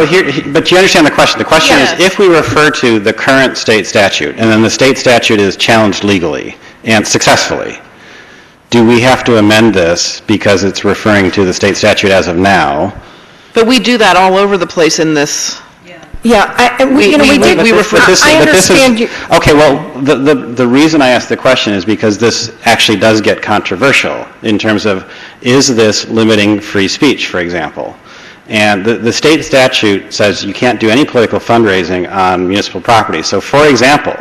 But do you understand the question? The question is, if we refer to the current state statute, and then the state statute is challenged legally and successfully, do we have to amend this because it's referring to the state statute as of now? But we do that all over the place in this. We refer. I understand you. Okay, well, the reason I asked the question is because this actually does get controversial in terms of, is this limiting free speech, for example? And the state statute says you can't do any political fundraising on municipal property. So, for example,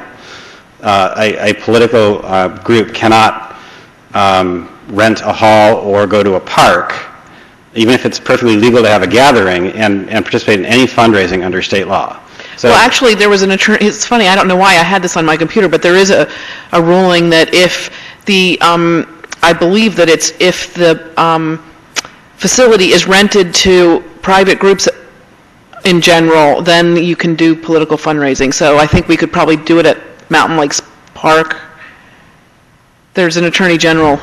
a political group cannot rent a hall or go to a park, even if it's perfectly legal to have a gathering, and participate in any fundraising under state law. So, well, actually, there was an attorney. It's funny, I don't know why I had this on my computer, but there is a ruling that if the, I believe that it's if the facility is rented to private groups in general, then you can do political fundraising. So I think we could probably do it at Mountain Lakes Park. There's an attorney general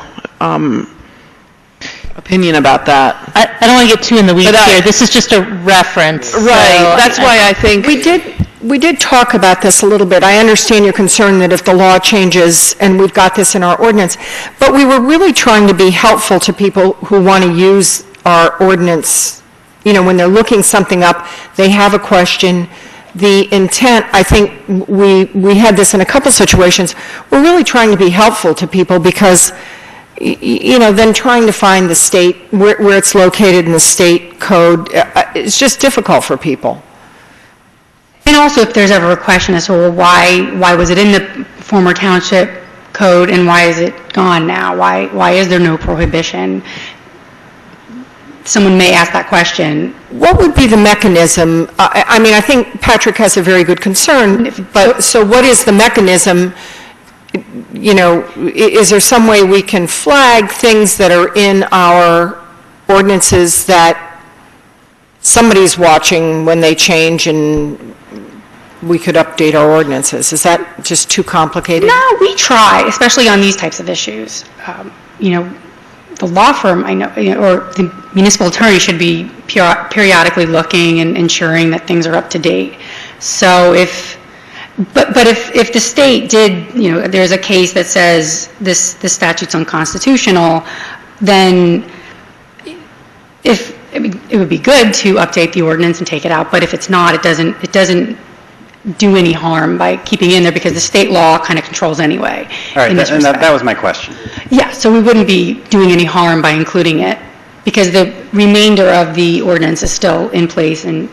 opinion about that. I don't want to get too in the weeds here. This is just a reference. Right. That's why I think we did talk about this a little bit. I understand your concern that if the law changes, and we've got this in our ordinance, but we were really trying to be helpful to people who want to use our ordinance. You know, when they're looking something up, they have a question. The intent, I think we had this in a couple situations. We're really trying to be helpful to people because then trying to find the state, where it's located in the state code, it's just difficult for people. And also, if there's ever a question as to, well, why was it in the former township code and why is it gone now? Why is there no prohibition? Someone may ask that question. What would be the mechanism? I think Patrick has a very good concern, but so what is the mechanism? Is there some way we can flag things that are in our ordinances that somebody's watching when they change and we could update our ordinances? Is that just too complicated? No, we try, especially on these types of issues. The law firm, or the municipal attorney should be periodically looking and ensuring that things are up to date. So if the state did, there's a case that says this statute's unconstitutional, then it would be good to update the ordinance and take it out. But if it's not, it doesn't do any harm by keeping it in there because the state law kind of controls anyway. All right, and that was my question. Yeah, so we wouldn't be doing any harm by including it because the remainder of the ordinance is still in place. And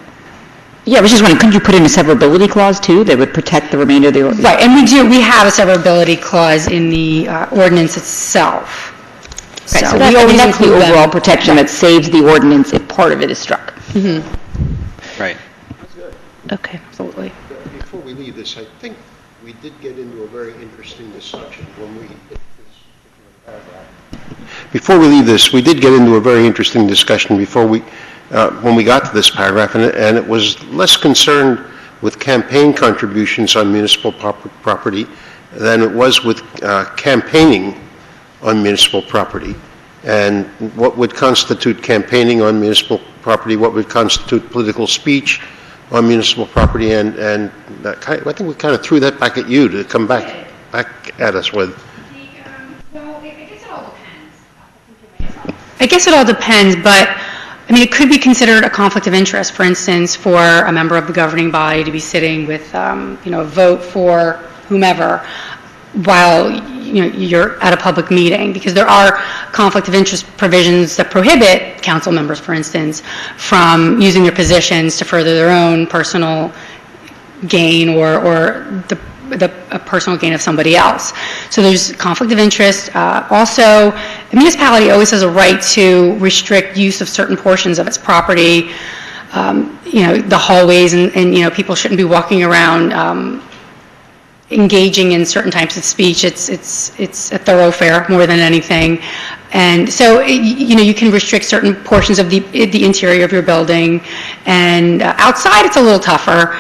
yeah, I was just wondering, couldn't you put in a severability clause too that would protect the remainder of the ordinance? Right, and we have a severability clause in the ordinance itself. Okay, so we always include the overall protection that saves the ordinance if part of it is struck. Mm-hmm. Right. Okay, absolutely. Before we leave this, I think we did get into a very interesting discussion when we hit this paragraph. Before we leave this, we did get into a very interesting discussion when we got to this paragraph, and it was less concerned with campaign contributions on municipal property than it was with campaigning on municipal property, and what would constitute campaigning on municipal property, what would constitute political speech on municipal property, and I think we kind of threw that back at you to come back at us with. Well, I guess it all depends. I guess it all depends, but it could be considered a conflict of interest, for instance, for a member of the governing body to be sitting with, a vote for whomever while you're at a public meeting, because there are conflict of interest provisions that prohibit council members, for instance, from using their positions to further their own personal gain or the personal gain of somebody else. So there's conflict of interest. Also, the municipality always has a right to restrict use of certain portions of its property. The hallways and people shouldn't be walking around engaging in certain types of speech. It's a thoroughfare more than anything, and so you can restrict certain portions of the interior of your building, and outside it's a little tougher.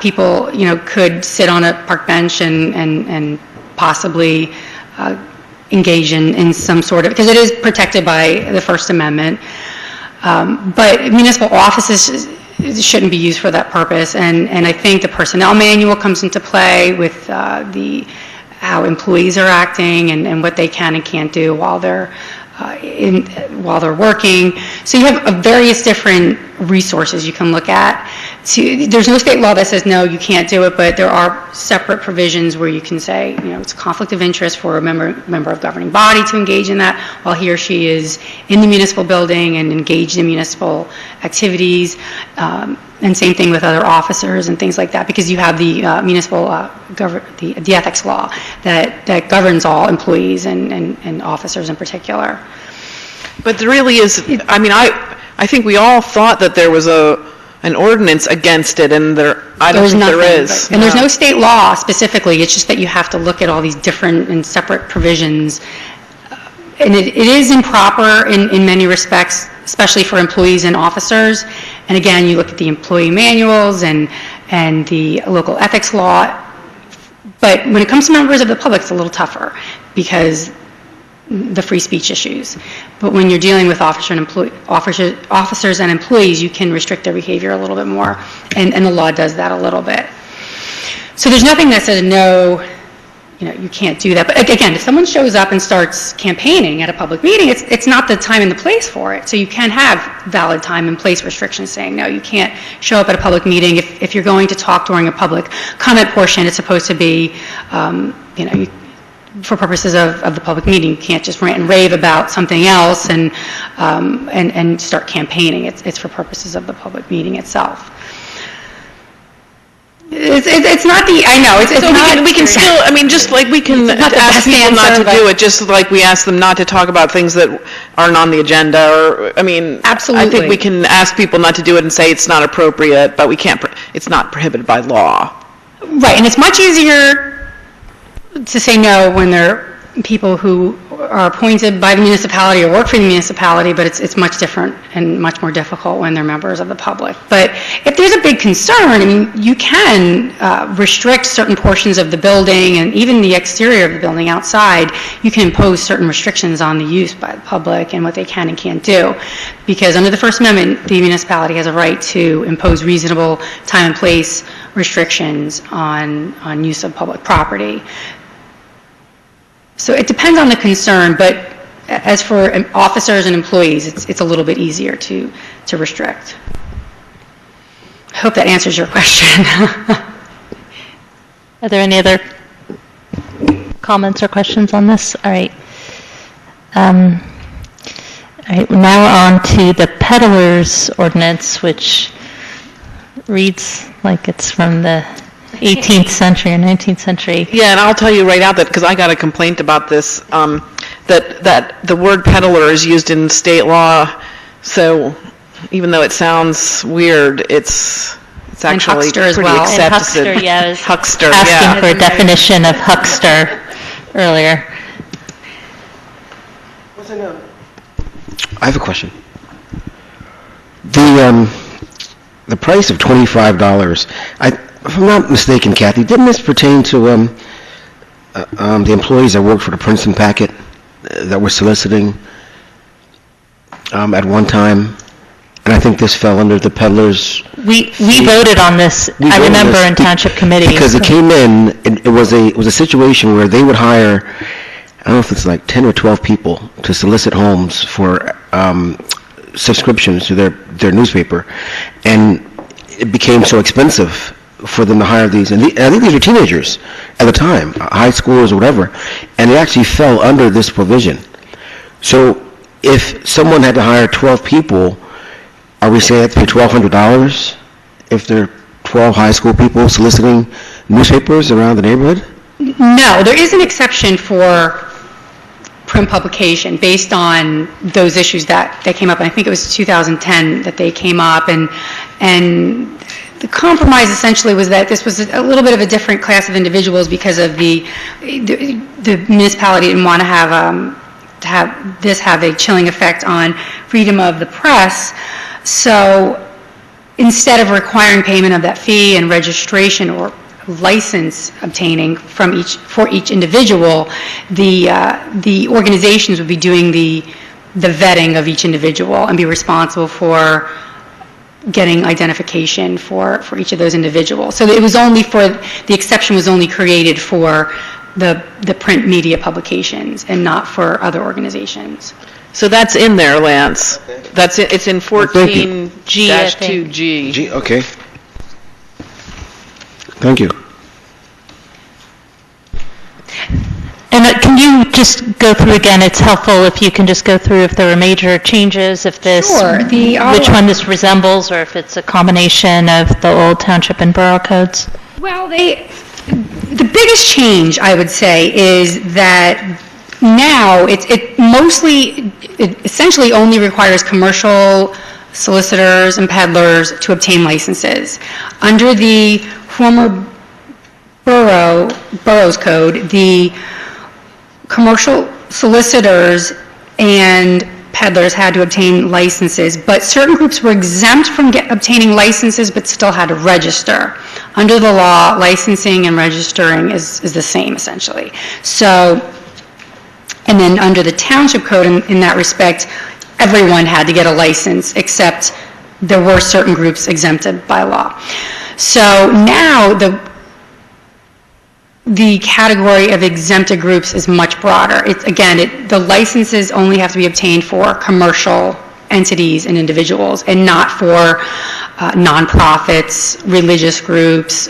People could sit on a park bench and possibly engage in some sort of, because it is protected by the First Amendment, but municipal offices shouldn't be used for that purpose, and I think the personnel manual comes into play with how employees are acting and what they can and can't do while they're working. So you have various different resources you can look at. There's no state law that says no, you can't do it, but there are separate provisions where you can say, it's a conflict of interest for a member of governing body to engage in that while he or she is in the municipal building and engaged in municipal activities. And same thing with other officers and things like that, because you have the municipal the ethics law that governs all employees and officers in particular. But there really is. I think we all thought that there was an ordinance against it, and I don't think there is. Right. And there's no state law specifically. It's just that you have to look at all these different and separate provisions. And it is improper in many respects, especially for employees and officers. And again, you look at the employee manuals and the local ethics law. But when it comes to members of the public, it's a little tougher because the free speech issues. But when you're dealing with officers and employees, you can restrict their behavior a little bit more. And the law does that a little bit. So there's nothing that says no, you can't do that. But again, if someone shows up and starts campaigning at a public meeting, it's not the time and the place for it. So you can have valid time and place restrictions saying, no, you can't show up at a public meeting. If you're going to talk during a public comment portion, it's supposed to be, for purposes of the public meeting. You can't just rant and rave about something else and start campaigning. It's for purposes of the public meeting itself. It's not the, I know, it's So not. we can still, I mean, just like we can not the ask best people not answer, to do it, just like we ask them not to talk about things that aren't on the agenda, or, I mean, Absolutely. I think we can ask people not to do it and say it's not appropriate, but we can't, it's not prohibited by law. Right, and it's much easier to say no when they're people who are appointed by the municipality or work for the municipality, but it's much different and much more difficult when they're members of the public. But if there's a big concern, I mean, you can restrict certain portions of the building and even the exterior of the building outside. You can impose certain restrictions on the use by the public and what they can and can't do. Because under the First Amendment, the municipality has a right to impose reasonable time and place restrictions on use of public property. So it depends on the concern, but as for officers and employees, it's a little bit easier to restrict. I hope that answers your question. Are there any other comments or questions on this? All right. All right, now on to the peddlers ordinance, which reads like it's from the 18th century or 19th century. Yeah, and I'll tell you right out that, because I got a complaint about this, that the word peddler is used in state law, so even though it sounds weird, it's actually huckster as pretty well. accepted. And huckster, yeah, I was Huckster, asking yeah. for a definition of huckster earlier. I have a question. The price of $25, if I'm not mistaken, Kathy, didn't this pertain to the employees that worked for the Princeton Packet that were soliciting at one time? And I think this fell under the peddlers. We voted on this, I remember, in Township Committee. Because it came in, and it was a situation where they would hire, I don't know if it's like 10 or 12 people to solicit homes for subscriptions to their newspaper. And it became so expensive for them to hire these. And I think these were teenagers at the time, high schoolers or whatever. And it actually fell under this provision. So if someone had to hire 12 people, are we saying they have to pay $1,200 if they're 12 high school people soliciting newspapers around the neighborhood? No, there is an exception for print publication based on those issues that came up. And I think it was 2010 that they came up, and the compromise essentially was that this was a little bit of a different class of individuals because of the municipality didn't want to have this have a chilling effect on freedom of the press. So instead of requiring payment of that fee and registration or license obtaining for each individual, the organizations would be doing the vetting of each individual and be responsible for getting identification for each of those individuals. So it was only the exception was only created for the print media publications and not for other organizations. So that's in there, Lance. That's it. It's in 14G-2G. G, okay. Thank you. And can you just go through again? It's helpful if you can just go through if there were major changes, if this, Sure. which one this resembles, or if it's a combination of the old township and borough codes. Well, the biggest change, I would say, is that now it essentially only requires commercial solicitors and peddlers to obtain licenses. Under the former boroughs code, the commercial solicitors and peddlers had to obtain licenses, but certain groups were exempt from obtaining licenses but still had to register. Under the law, licensing and registering is the same, essentially. So, and then under the township code, in that respect, everyone had to get a license except there were certain groups exempted by law. So now the category of exempted groups is much broader. The licenses only have to be obtained for commercial entities and individuals and not for nonprofits, religious groups,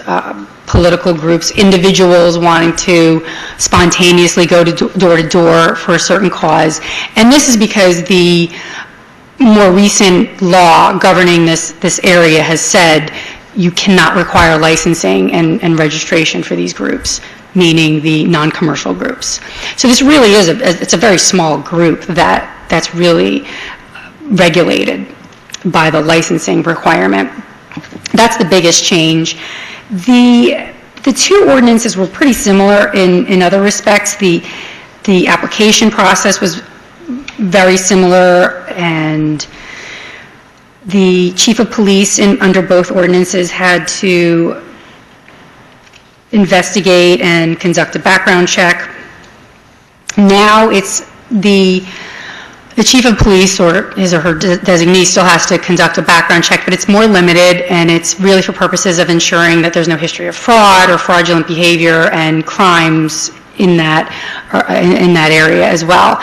political groups, individuals wanting to spontaneously go door to door for a certain cause. And this is because the more recent law governing this area has said you cannot require licensing and registration for these groups, meaning the non-commercial groups. So this really is it's a very small group that's really regulated by the licensing requirement. That's the biggest change. The two ordinances were pretty similar in other respects. The application process was very similar, and the chief of police under both ordinances had to investigate and conduct a background check. Now it's the chief of police or his or her designee still has to conduct a background check, but it's more limited, and it's really for purposes of ensuring that there's no history of fraud or fraudulent behavior and crimes in that area as well.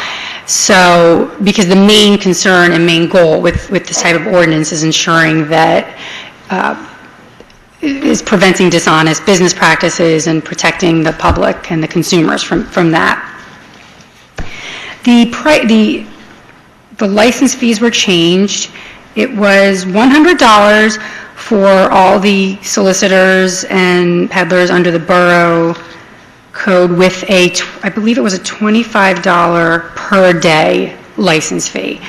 So, because the main concern and main goal with this type of ordinance is ensuring that is preventing dishonest business practices and protecting the public and the consumers from that. The license fees were changed. It was $100 for all the solicitors and peddlers under the borough code with I believe it was a $25 per day license fee.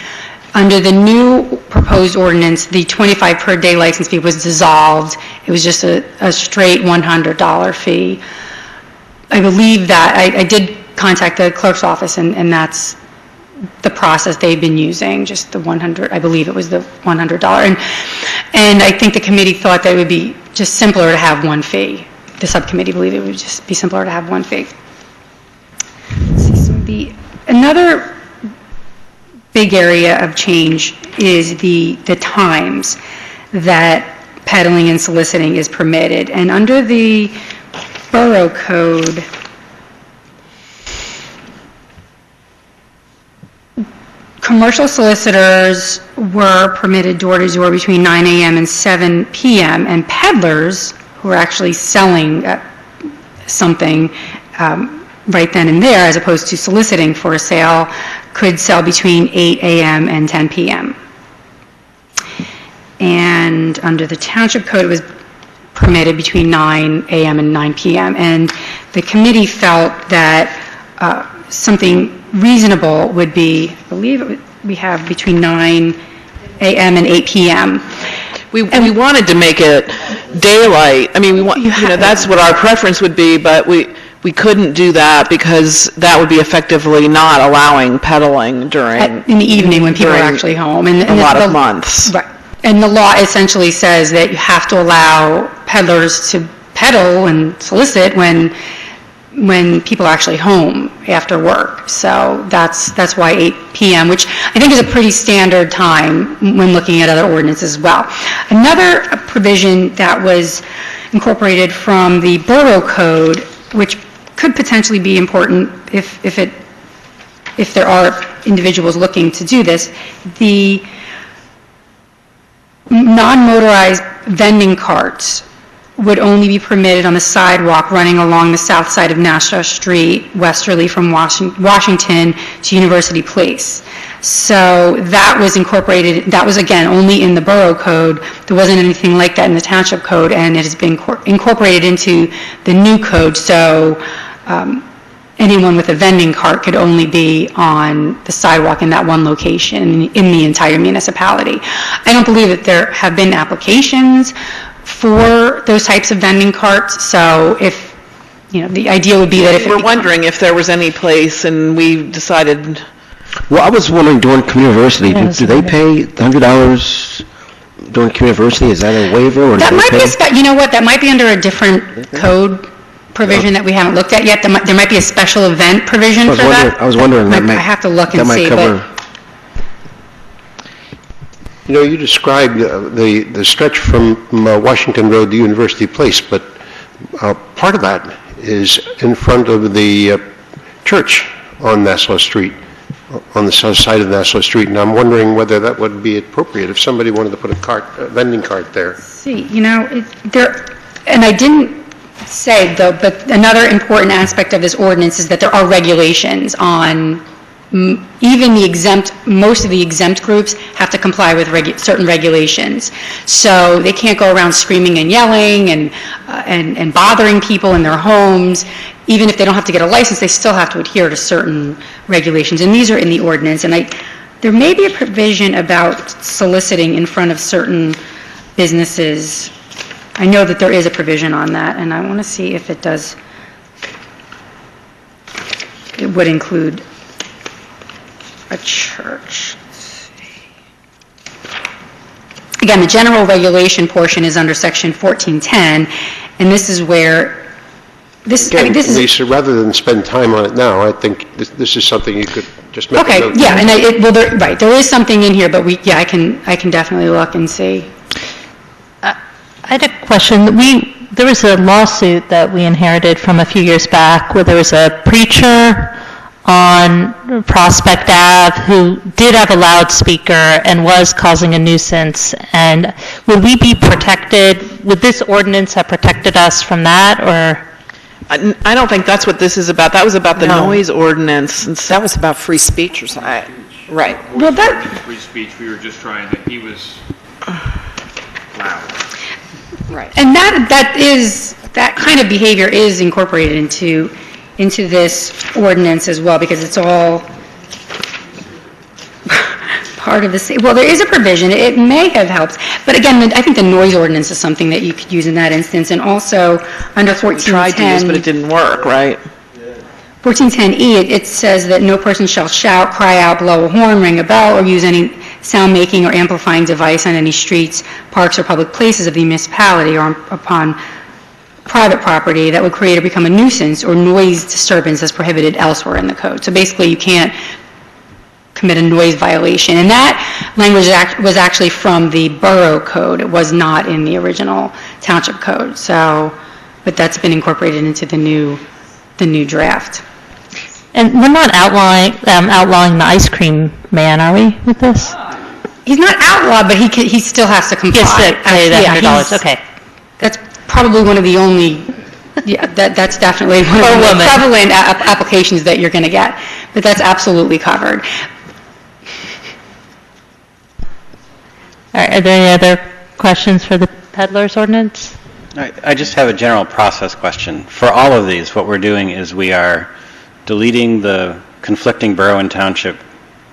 Under the new proposed ordinance, the $25 per day license fee was dissolved. It was just a straight $100 fee. I believe that, I did contact the clerk's office, and that's the process they've been using, just the 100, I believe it was the $100. And I think the committee thought that it would be just simpler to have one fee. The subcommittee believed it would just be simpler to have one fee. Another big area of change is the times that peddling and soliciting is permitted. And under the borough code, commercial solicitors were permitted door-to-door between 9 a.m. and 7 p.m., and peddlers who are actually selling something right then and there, as opposed to soliciting for a sale, could sell between 8 a.m. and 10 p.m. And under the township code, it was permitted between 9 a.m. and 9 p.m. And the committee felt that something reasonable would be, I believe we have between 9 a.m. and 8 p.m. We wanted to make it daylight. I mean, that's what our preference would be, but we couldn't do that because that would be effectively not allowing peddling in the evening when people are actually home. And a lot of months. Right. And the law essentially says that you have to allow peddlers to peddle and solicit when people are actually home after work. So that's why 8 p.m., which I think is a pretty standard time when looking at other ordinances as well. Another provision that was incorporated from the borough code, which could potentially be important if there are individuals looking to do this, the non-motorized vending carts would only be permitted on the sidewalk running along the south side of Nassau Street, westerly from Washington to University Place. So that was incorporated, that was again only in the borough code. There wasn't anything like that in the township code, and it has been incorporated into the new code. So anyone with a vending cart could only be on the sidewalk in that one location in the entire municipality. I don't believe that there have been applications for those types of vending carts. So if, the idea would be that if... We're wondering if there was any place, and we decided... Well, I was wondering, during community do they pay $100 during community? Is that a waiver? Or that might be that might be under a different code provision that we haven't looked at yet. There might be a special event provision for that. I was wondering. I have to look and see. You described the stretch from Washington Road to University Place, but part of that is in front of the church on Nassau Street. on the south side of Nassau Street, and I'm wondering whether that would be appropriate if somebody wanted to put a vending cart there. See, and I didn't say, though, but another important aspect of this ordinance is that there are regulations on, even most of the exempt groups have to comply with certain regulations. So they can't go around screaming and yelling and bothering people in their homes. Even if they don't have to get a license, they still have to adhere to certain regulations. And these are in the ordinance. And there may be a provision about soliciting in front of certain businesses. I know that there is a provision on that, and I want to see if it does. It would include a church. Let's see. Again, the general regulation portion is under section 1410, and this is where Lisa, rather than spend time on it now, I think this is something you could just make a note. Okay, yeah, and there is something in here, but I can definitely look and see. I had a question. There was a lawsuit that we inherited from a few years back where there was a preacher on Prospect Ave who did have a loudspeaker and was causing a nuisance. And would we be protected? Would this ordinance have protected us from that, or? I don't think that's what this is about. That was about the noise ordinance. That was about free speech or something. Right. Well, that free speech. We were just trying to. He was loud. Right. And that kind of behavior is incorporated into this ordinance as well, because it's all part of the, well, there is a provision. It may have helped. But again, I think the noise ordinance is something that you could use in that instance. And also under 1410. We tried to use, but it didn't work, right? 1410E, it says that no person shall shout, cry out, blow a horn, ring a bell, or use any sound-making or amplifying device on any streets, parks, or public places of the municipality or upon private property that would create or become a nuisance or noise disturbance as prohibited elsewhere in the code. So basically, you can't commit a noise violation. And that language was actually from the borough code. It was not in the original township code. So, but that's been incorporated into the new draft. And we're not outlawing the ice cream man, are we, with this? He's not outlawed, but he still has to comply. He has to pay the $100, okay. That's probably one of the only, that's definitely one of the prevalent applications that you're going to get. But that's absolutely covered. All right, are there any other questions for the peddlers ordinance? I just have a general process question. For all of these, what we're doing is we are deleting the conflicting borough and township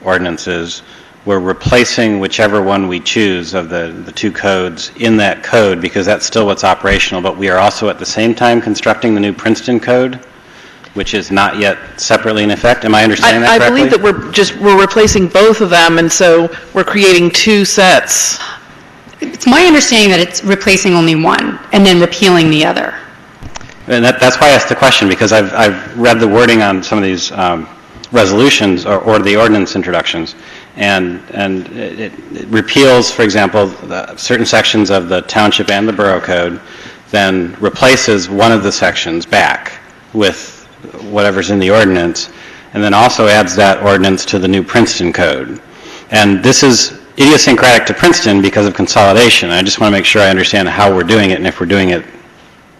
ordinances. We're replacing whichever one we choose of the two codes in that code, because that's still what's operational, but we are also at the same time constructing the new Princeton code, which is not yet separately in effect. Am I understanding that correctly? I believe that we're replacing both of them, and so we're creating two sets. It's my understanding that it's replacing only one and then repealing the other. And that's why I asked the question, because I've read the wording on some of these resolutions or the ordinance introductions, and it repeals, for example, certain sections of the township and the borough code, then replaces one of the sections back with whatever's in the ordinance, and then also adds that ordinance to the new Princeton code. And this is idiosyncratic to Princeton because of consolidation. I just want to make sure I understand how we're doing it and if we're doing it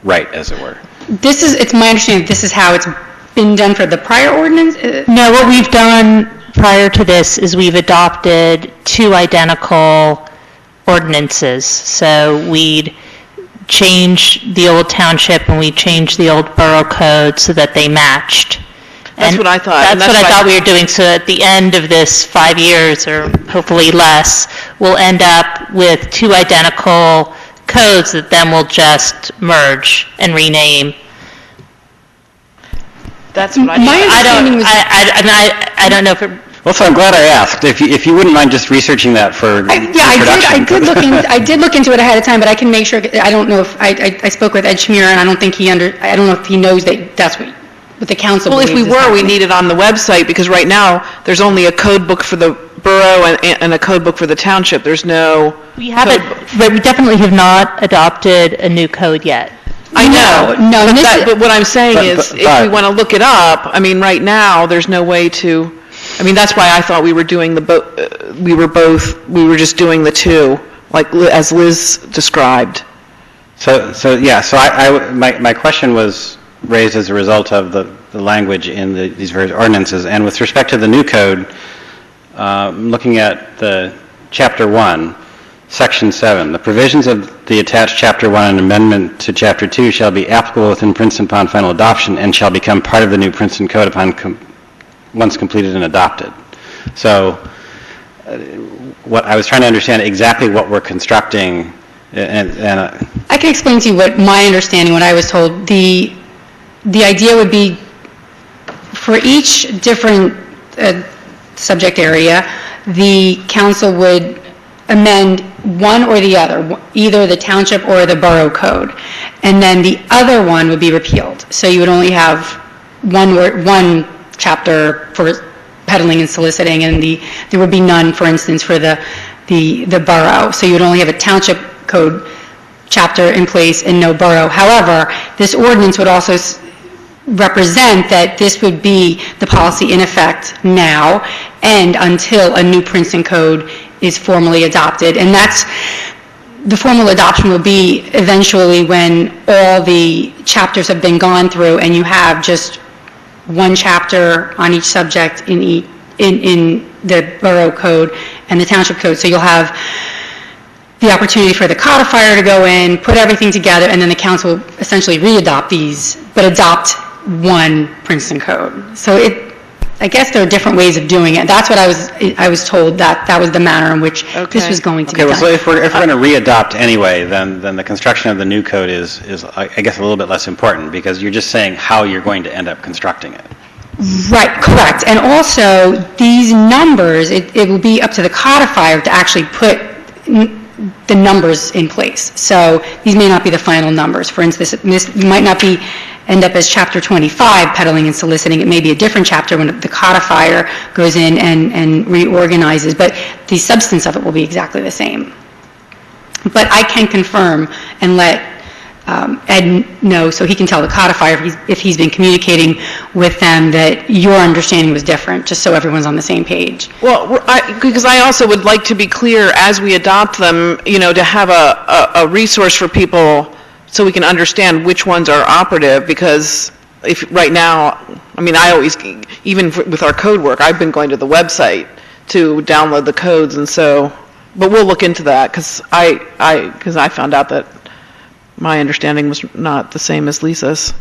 right, as it were. It's my understanding this is how it's been done for the prior ordinance? No, what we've done prior to this is we've adopted two identical ordinances. So we'd change the old township and we changed the old borough code so that they matched. That's what I thought. That's what I thought we were doing. So at the end of this 5 years, or hopefully less, we'll end up with two identical codes that then we'll just merge and rename. That's what I I don't know if it... Well, so I'm glad I asked. If you wouldn't mind just researching that for I did look into it ahead of time, but I can make sure. I don't know if I spoke with Ed Schmier, and I don't know if he knows that that's what the council. Well, if we were, we need it on the website, because right now there's only a code book for the borough and a code book for the township. There's no. We haven't, but we definitely have not adopted a new code yet. I know. But what I'm saying is, if we want to look it up, I mean, right now there's no way to. I mean, that's why I thought we were doing we were just doing the two, like as Liz described. So my question was raised as a result of the language in these various ordinances, and with respect to the new code, looking at the Chapter 1, Section 7, the provisions of the attached Chapter 1 and amendment to Chapter 2 shall be applicable within Princeton upon final adoption and shall become part of the new Princeton Code upon once completed and adopted. So what I was trying to understand exactly what we're constructing, I can explain to you what my understanding, what I was told. The idea would be for each different subject area, the council would amend one or the other, either the township or the borough code, and then the other one would be repealed. So you would only have one chapter for peddling and soliciting, and there would be none, for instance, for the borough. So you would only have a township code chapter in place and no borough. However, this ordinance would also represent that this would be the policy in effect now and until a new Princeton code is formally adopted. And the formal adoption will be eventually when all the chapters have been gone through and you have just one chapter on each subject in the borough code and the township code. So you'll have the opportunity for the codifier to go in, put everything together, and then the council will essentially re-adopt these, but adopt one Princeton code. So I guess there are different ways of doing it. That's what I was told, that was the manner in which this was going to be done. Okay, well, so if we're going to re-adopt anyway, then the construction of the new code is, I guess, a little bit less important, because you're just saying how you're going to end up constructing it. Right, correct. And also, these numbers, it will be up to the codifier to actually put the numbers in place. So these may not be the final numbers. For instance, this might not end up as Chapter 25, peddling and soliciting. It may be a different chapter when the codifier goes in and reorganizes, but the substance of it will be exactly the same. But I can confirm and let Ed know, so he can tell the codifier if he's been communicating with them, that your understanding was different, just so everyone's on the same page. Well, because I also would like to be clear as we adopt them, to have a resource for people so we can understand which ones are operative, because if right now, I mean, I always, even with our code work, I've been going to the website to download the codes, and so, but we'll look into that, because I found out that my understanding was not the same as Lisa's.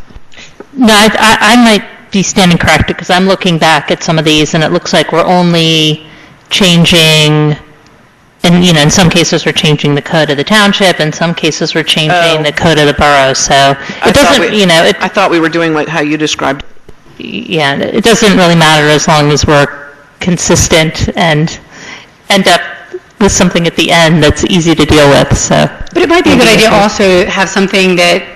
No, I might be standing corrected, because I'm looking back at some of these, and it looks like we're only changing, and in some cases we're changing the code of the township, in some cases we're changing the code of the borough. So it doesn't, I thought we were doing how you described. Yeah, it doesn't really matter as long as we're consistent and end up with something at the end that's easy to deal with. So, but it might be a good idea also to have something that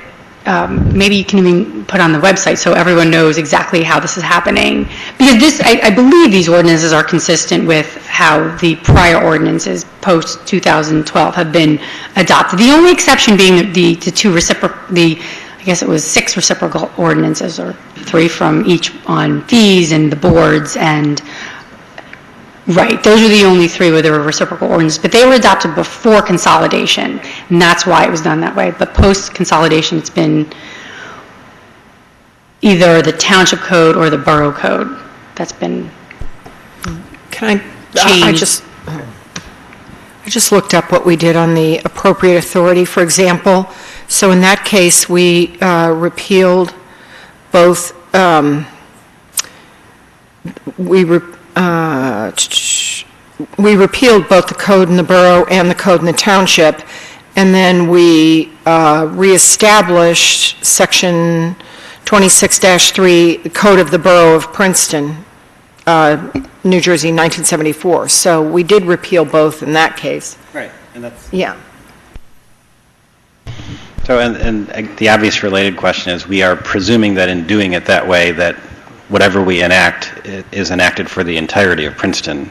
maybe you can even put on the website so everyone knows exactly how this is happening. Because I believe these ordinances are consistent with how the prior ordinances post-2012 have been adopted. The only exception being the two I guess it was 6 reciprocal ordinances, or 3 from each on fees and the boards, and right, those are the only 3 where there were reciprocal ordinances, but they were adopted before consolidation, and that's why it was done that way. But post-consolidation, it's been either the township code or the borough code that's been changed. I just looked up what we did on the appropriate authority, for example. So in that case, we repealed both, we repealed both the code in the borough and the code in the township, and then we reestablished Section 26-3, the Code of the Borough of Princeton, New Jersey, 1974. So we did repeal both in that case. Right, and that's... Yeah. So, and the obvious related question is, we are presuming that in doing it that way, that whatever we enact is enacted for the entirety of Princeton.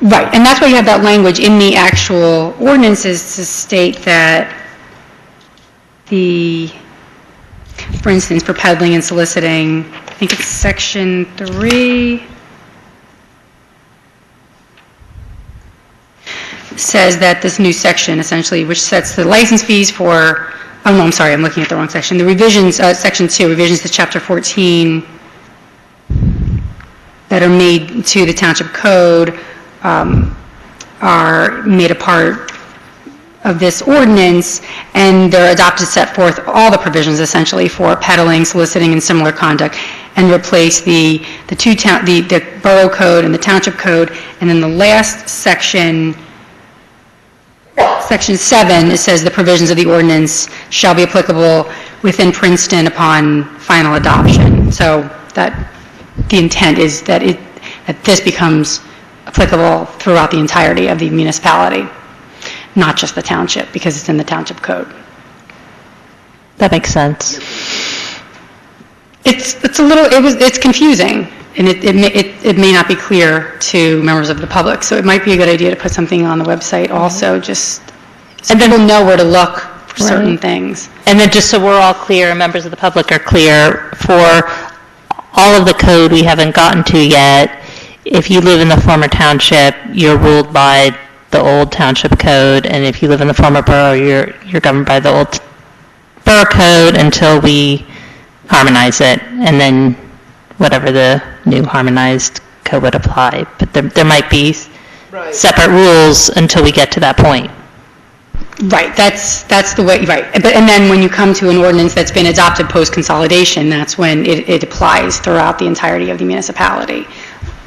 Right, and that's why you have that language in the actual ordinances to state that for instance, for peddling and soliciting, I think it's Section 3, says that this new section, essentially, which sets the license fees for, oh, no, I'm sorry, I'm looking at the wrong section. The revisions, Section 2, revisions to Chapter 14 that are made to the Township Code are made a part of this ordinance, and they're adopted to set forth all the provisions, essentially, for peddling, soliciting, and similar conduct, and replace the Borough Code and the Township Code. And then the last section, Section 7, it says the provisions of the ordinance shall be applicable within Princeton upon final adoption. So that the intent is that this becomes applicable throughout the entirety of the municipality, not just the township, because it's in the Township Code. That makes sense. It's confusing, and it may not be clear to members of the public, so it might be a good idea to put something on the website also, just so people know where to look for certain things. And then just so we're all clear, and members of the public are clear, for all of the code we haven't gotten to yet, if you live in the former township, you're ruled by the old township code, and if you live in the former borough, you're governed by the old borough code until we harmonize it, and then whatever the new harmonized code would apply. But there might be separate rules until we get to that point. Right, that's the way, right. But, and then when you come to an ordinance that's been adopted post-consolidation, that's when it applies throughout the entirety of the municipality.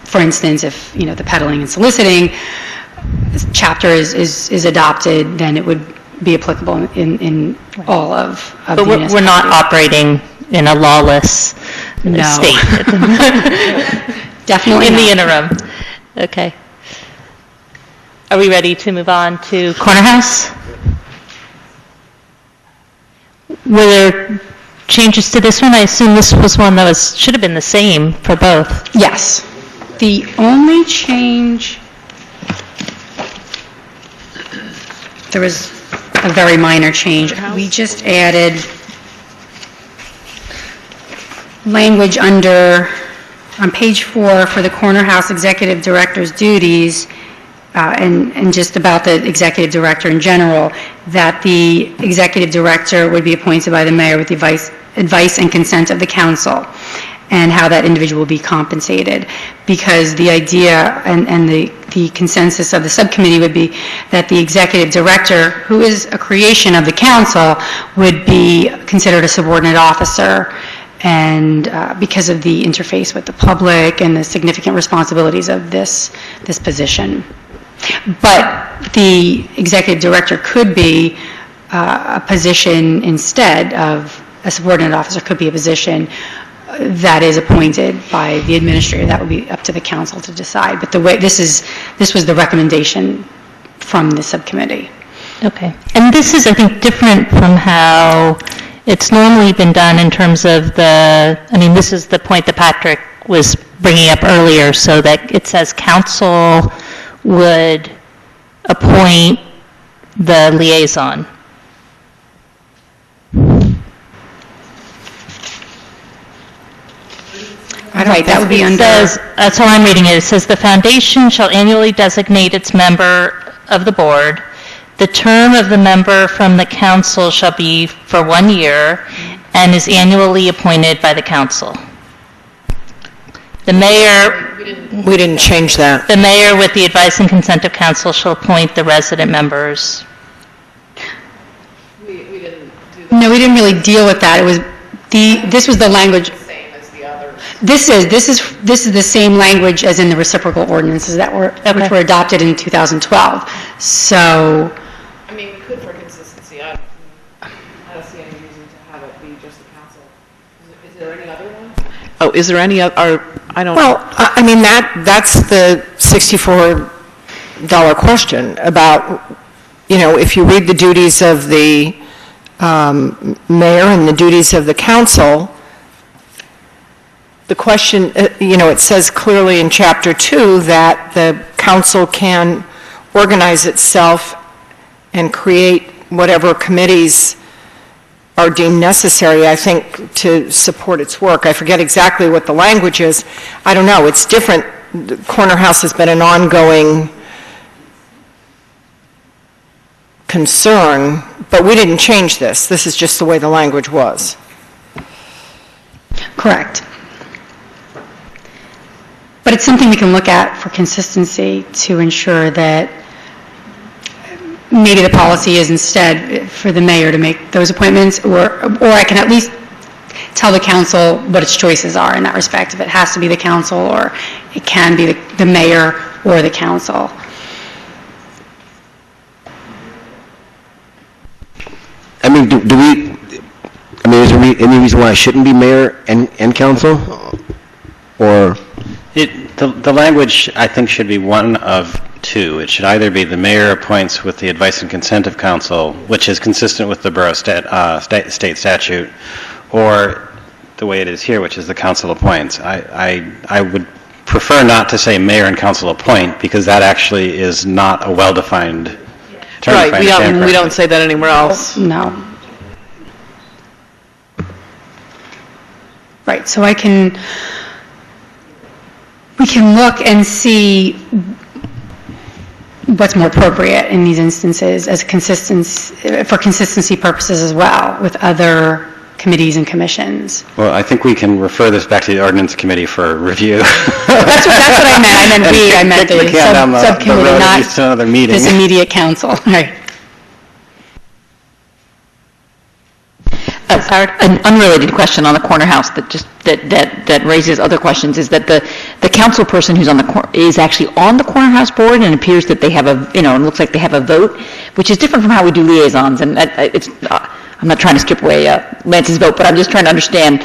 For instance, if, the peddling and soliciting chapter is adopted, then it would be applicable in all of the municipality. But we're not operating in a lawless state. Definitely in not. the interim. Okay. Are we ready to move on to Corner House? Were there changes to this one? I assume this was one that should have been the same for both. Yes. The only change, there was a very minor change. We just added language on page 4 for the Corner House Executive Director's duties, and just about the Executive Director in general, that the Executive Director would be appointed by the Mayor with the advice and consent of the Council, and how that individual will be compensated. Because the idea and the consensus of the subcommittee would be that the Executive Director, who is a creation of the Council, would be considered a subordinate officer, and because of the interface with the public and the significant responsibilities of this position. But the Executive Director could be a position instead of a subordinate officer, could be a position that is appointed by the administrator. That would be up to the council to decide. But the way this was the recommendation from the subcommittee. Okay. And this is, I think, different from how it's normally been done in terms of this is the point that Patrick was bringing up earlier, so that it says council would appoint the liaison. Right, that would be under... That's how I'm reading it. It says, the foundation shall annually designate its member of the board. The term of the member from the council shall be for 1 year and is annually appointed by the council. The mayor... We didn't change that. The mayor, with the advice and consent of council, shall appoint the resident members. We didn't do that. No, we didn't really deal with that. It was this was the language... Same as the others. This is the same language as in the reciprocal ordinances which were adopted in 2012. So... I mean, we could for consistency. I don't see any reason to have it be just the council. Is there any other one? Oh, is there any other, I don't... Well, I mean, that's the $64 question about, if you read the duties of the mayor and the duties of the council, the question, it says clearly in Chapter 2 that the council can organize itself and create whatever committees are deemed necessary, I think, to support its work. I forget exactly what the language is. I don't know. It's different. The Corner House has been an ongoing concern, but we didn't change this. This is just the way the language was. Correct. But it's something we can look at for consistency to ensure that maybe the policy is instead for the mayor to make those appointments, or I can at least tell the council what its choices are in that respect, if it has to be the council or it can be the mayor or the council. I mean, do we, I mean, is there any reason why it shouldn't be mayor and council? Or? The language, I think, should be one of two. It should either be the mayor appoints with the advice and consent of council, which is consistent with the borough state statute, or the way it is here, which is the council appoints. I would prefer not to say mayor and council appoint, because that actually is not a well-defined term. Right, we don't say that anywhere else. No. Right, so we can look and see what's more appropriate in these instances as for consistency purposes as well with other committees and commissions. Well, I think we can refer this back to the ordinance committee for review. That's what I meant. I meant we. I meant the subcommittee, not this immediate council. Right. An unrelated question on the corner house that raises other questions is that the council person who's is actually on the corner house board, and it appears that they have and looks like they have a vote, which is different from how we do liaisons. And I'm not trying to skip away Lance's vote, but I'm just trying to understand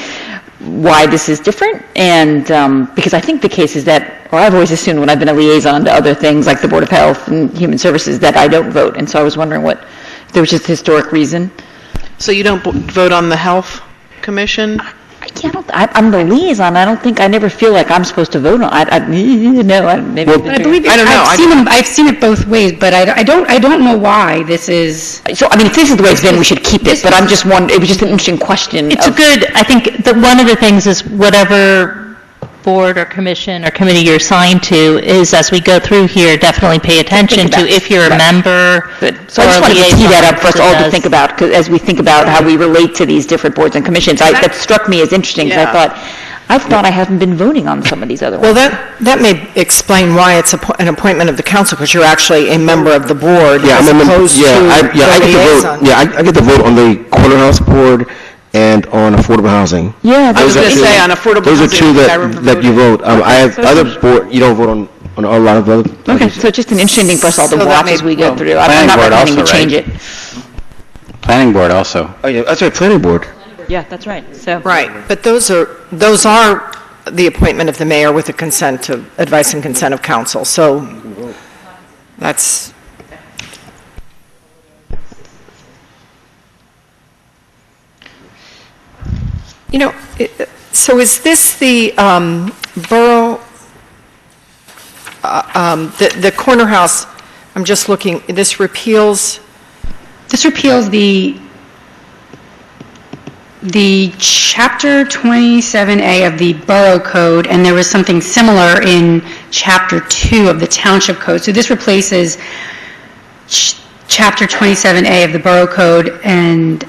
why this is different. And because I think the case is that, or I've always assumed when I've been a liaison to other things like the Board of Health and Human Services that I don't vote. And so I was wondering if there was just a historic reason. So you don't vote on the health commission? I'm the liaison. I never feel like I'm supposed to vote on. Maybe. Well, I believe I don't know. I've seen it both ways, but I don't know why this is. So I mean, if this is the way it's been, we should keep it. But I'm just wondering. It was just an interesting question. It's I think that one of the things is whatever board or commission or committee you're assigned to is, as we go through here, definitely pay attention to if you're a member. So I just wanted to tee that up for us all to think about, as we think about how we relate to these different boards and commissions. That struck me as interesting, because I thought I haven't been voting on some of these other ones. Well, that may explain why it's an appointment of the council, because you're actually a member of the board as opposed to I get to vote on the corner house board and on affordable housing. Yeah, I was going to say on affordable housing. Those are two that you vote. I have other board, you don't vote on a lot of other. Okay, so it's just an interesting thing for us all to watch as we go through. I'm not recommending to change it. Planning board also. Oh yeah, that's right, planning board. Yeah, that's right. So right, but those are the appointment of the mayor with the consent of advice and consent of council. So that's. So is this the borough, the corner house, I'm just looking, this repeals the Chapter 27A of the Borough Code, and there was something similar in Chapter 2 of the Township Code. So this replaces Chapter 27A of the Borough Code, and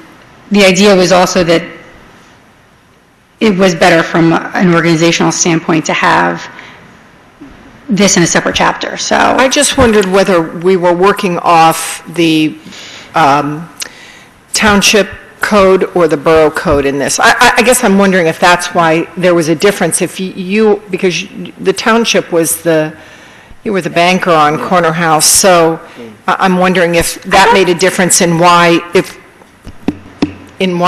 the idea was also that it was better from an organizational standpoint to have this in a separate chapter. So I just wondered whether we were working off the Township Code or the Borough Code in this. I guess I'm wondering if that's why there was a difference. If because the Township was you were the banker on Corner House, so I'm wondering if that made a difference in why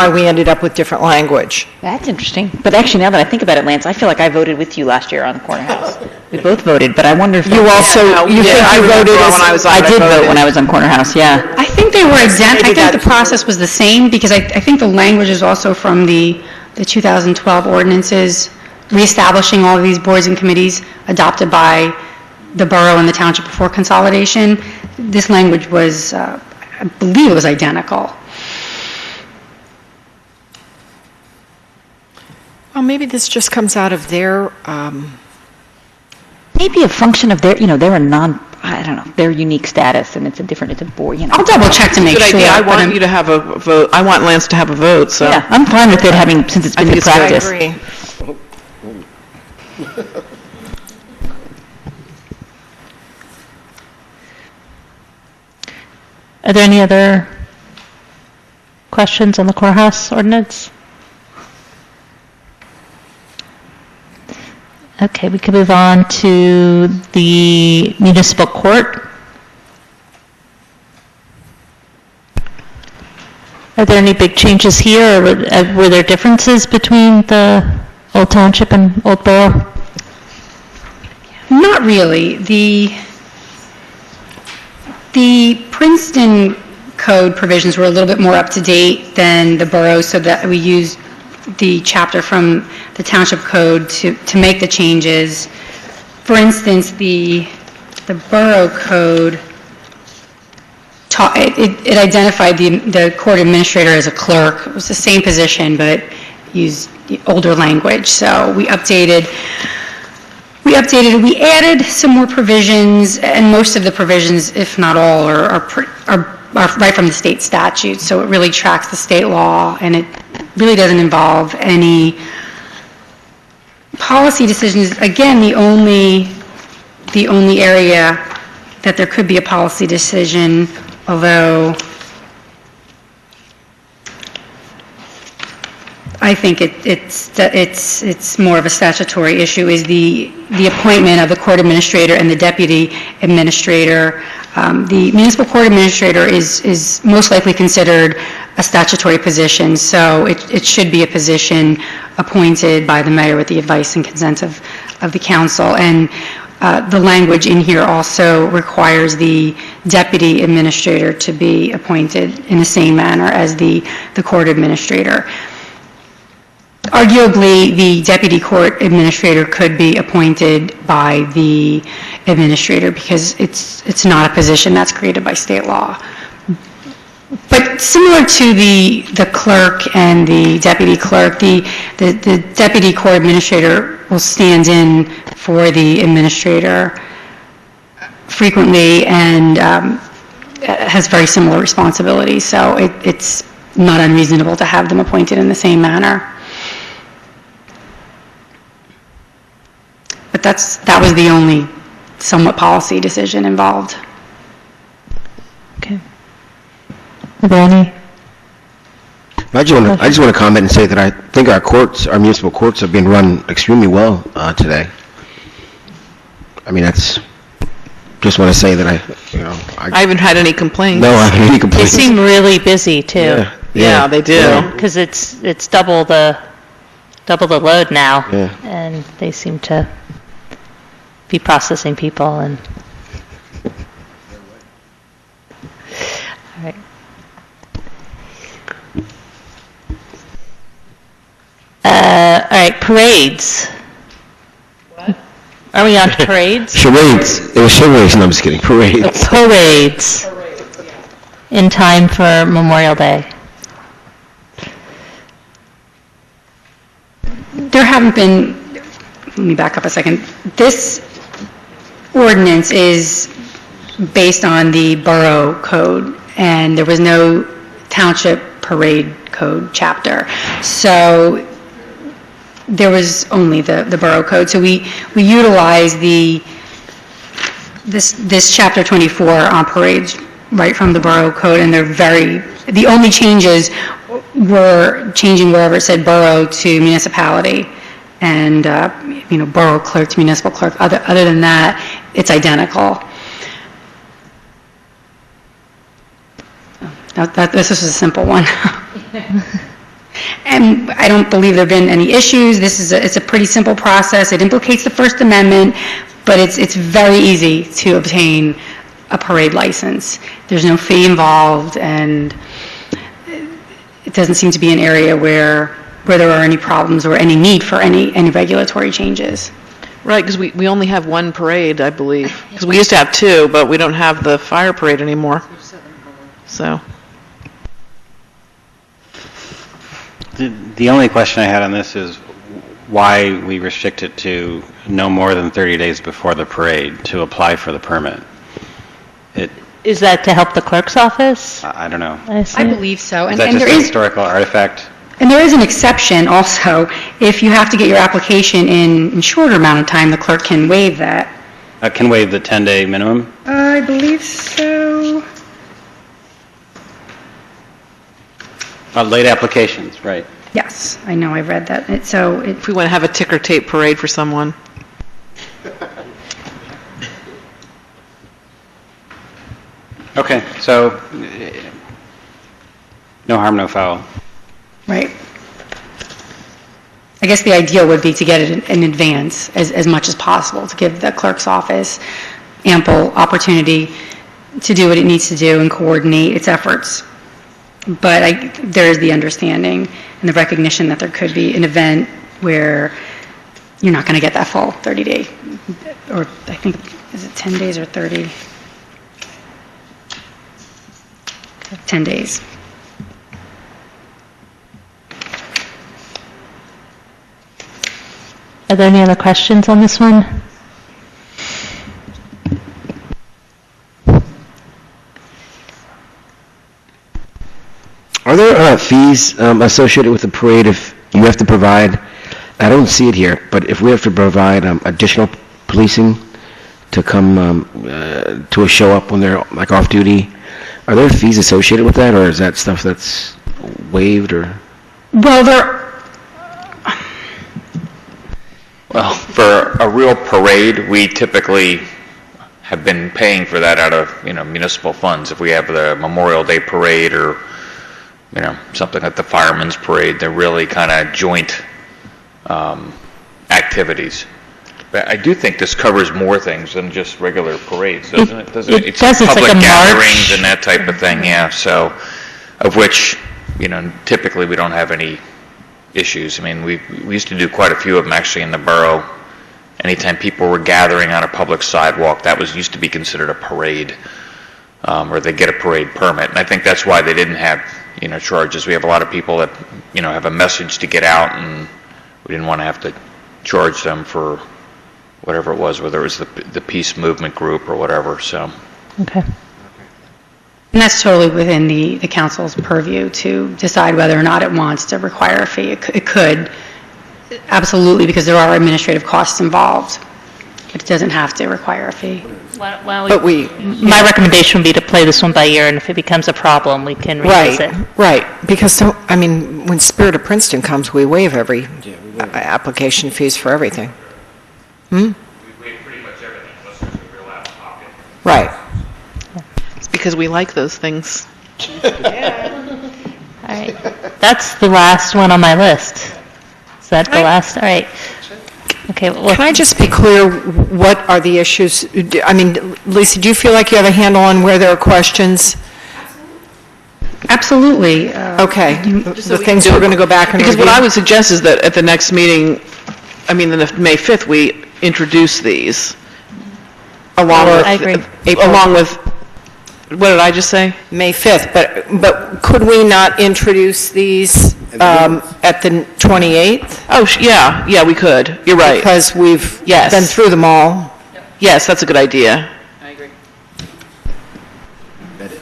we ended up with different language. That's interesting. But actually, now that I think about it, Lance, I feel like I voted with you last year on the corner house. We both voted, but I wonder if you also you think you voted when I was on. I did vote when I was on corner house. Yeah. I think they were exempt. I think the process was the same, because I think the language is also from the 2012 ordinances reestablishing all of these boards and committees adopted by the borough and the township before consolidation. This language was, I believe, it was identical. Well, maybe this just comes out of their. Maybe a function of they're a I don't know, their unique status, and it's a board, I'll double check to make Good sure. idea. I but want I'm- you to have a vote. I want Lance to have a vote, so. Yeah, I'm fine with it having, since it's I been the think it's practice. good. Are there any other questions on the courthouse ordinance? Okay, we can move on to the municipal court. Are there any big changes here, or were there differences between the Old Township and Old Borough? Not really. The Princeton code provisions were a little bit more up to date than the borough, so that we used the chapter from the township code to make the changes. For instance, the borough code it identified the court administrator as a clerk. It was the same position, but used older language. So we updated, we added some more provisions, and most of the provisions, if not all, are right from the state statute. So it really tracks the state law, and it really doesn't involve any policy decisions. Again, the only area that there could be a policy decision, although I think it's more of a statutory issue, is the appointment of the court administrator and the deputy administrator. The municipal court administrator is most likely considered a statutory position, so it should be a position appointed by the mayor with the advice and consent of the council. And the language in here also requires the deputy administrator to be appointed in the same manner as the court administrator. Arguably, the deputy court administrator could be appointed by the administrator because it's not a position that's created by state law. But similar to the clerk and the deputy clerk, the deputy court administrator will stand in for the administrator frequently and has very similar responsibilities. So it's not unreasonable to have them appointed in the same manner. But that was the only somewhat policy decision involved. Okay. Are there any? I just want to comment and say that I think our municipal courts are being run extremely well today. I mean, just want to say that I haven't had any complaints. No, I haven't had any They complaints. seem really busy too. Yeah, they do. Because it's double the load now. Yeah. And they seem to be processing people and. All right. All right, parades. What? Are we on to parades? Charades. It was charades. No, I'm just kidding. Parades. Parades. In time for Memorial Day. There haven't been, let me back up a second. This ordinance is based on the borough code, and there was no township parade code chapter. So there was only the borough code. So we utilized this chapter 24 on parades right from the borough code, and the only changes were changing wherever it said borough to municipality, and borough clerk to municipal clerk. Other than that, it's identical. This is a simple one. And I don't believe there have been any issues. It's a pretty simple process. It implicates the First Amendment, but it's very easy to obtain a parade license. There's no fee involved, and it doesn't seem to be an area where there are any problems or any need for any regulatory changes. Right, because we only have one parade, I believe. Because we used to have two, but we don't have the fire parade anymore. So. The only question I had on this is why we restrict it to no more than 30 days before the parade to apply for the permit. Is that to help the clerk's office? I don't know. I believe so. Is And that and just there a is, historical artifact? and there is an exception also. If you have to get your application in shorter amount of time, the clerk can waive that. Can waive the 10-day minimum? I believe so. Late applications, right. Yes, I know, I read that. If we want to have a ticker tape parade for someone. Okay, so no harm, no foul. Right. I guess the ideal would be to get it in advance as much as possible, to give the clerk's office ample opportunity to do what it needs to do and coordinate its efforts. But there is the understanding and the recognition that there could be an event where you're not going to get that full 30-day, or I think, is it 10 days or 30? 10 days. Are there any other questions on this one? Are there fees associated with the parade if you have to provide, I don't see it here, but if we have to provide additional policing to come to a show up when they're like off duty, are there fees associated with that, or is that stuff that's waived, or? Well, for a real parade, we typically have been paying for that out of, municipal funds. If we have the Memorial Day parade or, something like the Fireman's Parade, they're really kind of joint activities. But I do think this covers more things than just regular parades, doesn't it? It does. It's public like a gatherings march. and that type of thing, yeah. So, of which, typically we don't have any issues. I mean, we used to do quite a few of them actually in the borough. Anytime people were gathering on a public sidewalk, that used to be considered a parade, or they get a parade permit. And I think that's why they didn't have, charges. We have a lot of people that, have a message to get out, and we didn't want to have to charge them for whatever it was, whether it was the peace movement group or whatever, so. Okay. And that's totally within the council's purview to decide whether or not it wants to require a fee. It could, absolutely, because there are administrative costs involved, but it doesn't have to require a fee. My recommendation would be to play this one by ear, and if it becomes a problem, we can revisit. Right, because, when Spirit of Princeton comes, we waive every application fees for everything. We waive pretty much everything unless there's a real out of pocket. Right. It's because we like those things. All right. That's the last one on my list. Is that the last? All right. Okay. Well, Can I just be clear, what are the issues? Lisa, do you feel like you have a handle on where there are questions? Absolutely. Okay. The things we're going to go back and Because review? what I would suggest is that at the next meeting, the May 5th, we introduce these along with, I agree. along with, what did I just say? May 5th, but could we not introduce these at the 28th? Oh, yeah, we could. You're right. Because we've Yes. been through them all. Yes, that's a good idea.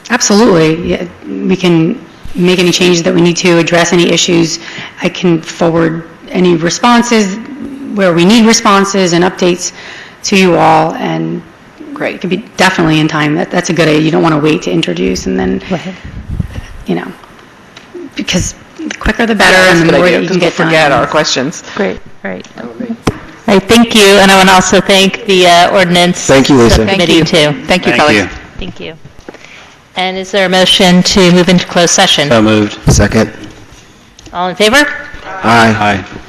Absolutely. Yeah, we can make any changes that we need to, address any issues. I can forward any responses where we need responses and updates to you all, and great, it could be definitely in time. That's a good idea. You don't want to wait to introduce and then, because the quicker the better, That's a and the good more idea, that you because can we'll get done. forget our questions. great. All right. All right. Thank you, and I want to also thank the ordinance Thank you, Lisa. subcommittee too. Thank you, Thank colleagues. you. Thank you. And is there a motion to move into closed session? So moved. Second. All in favor? Aye. Aye.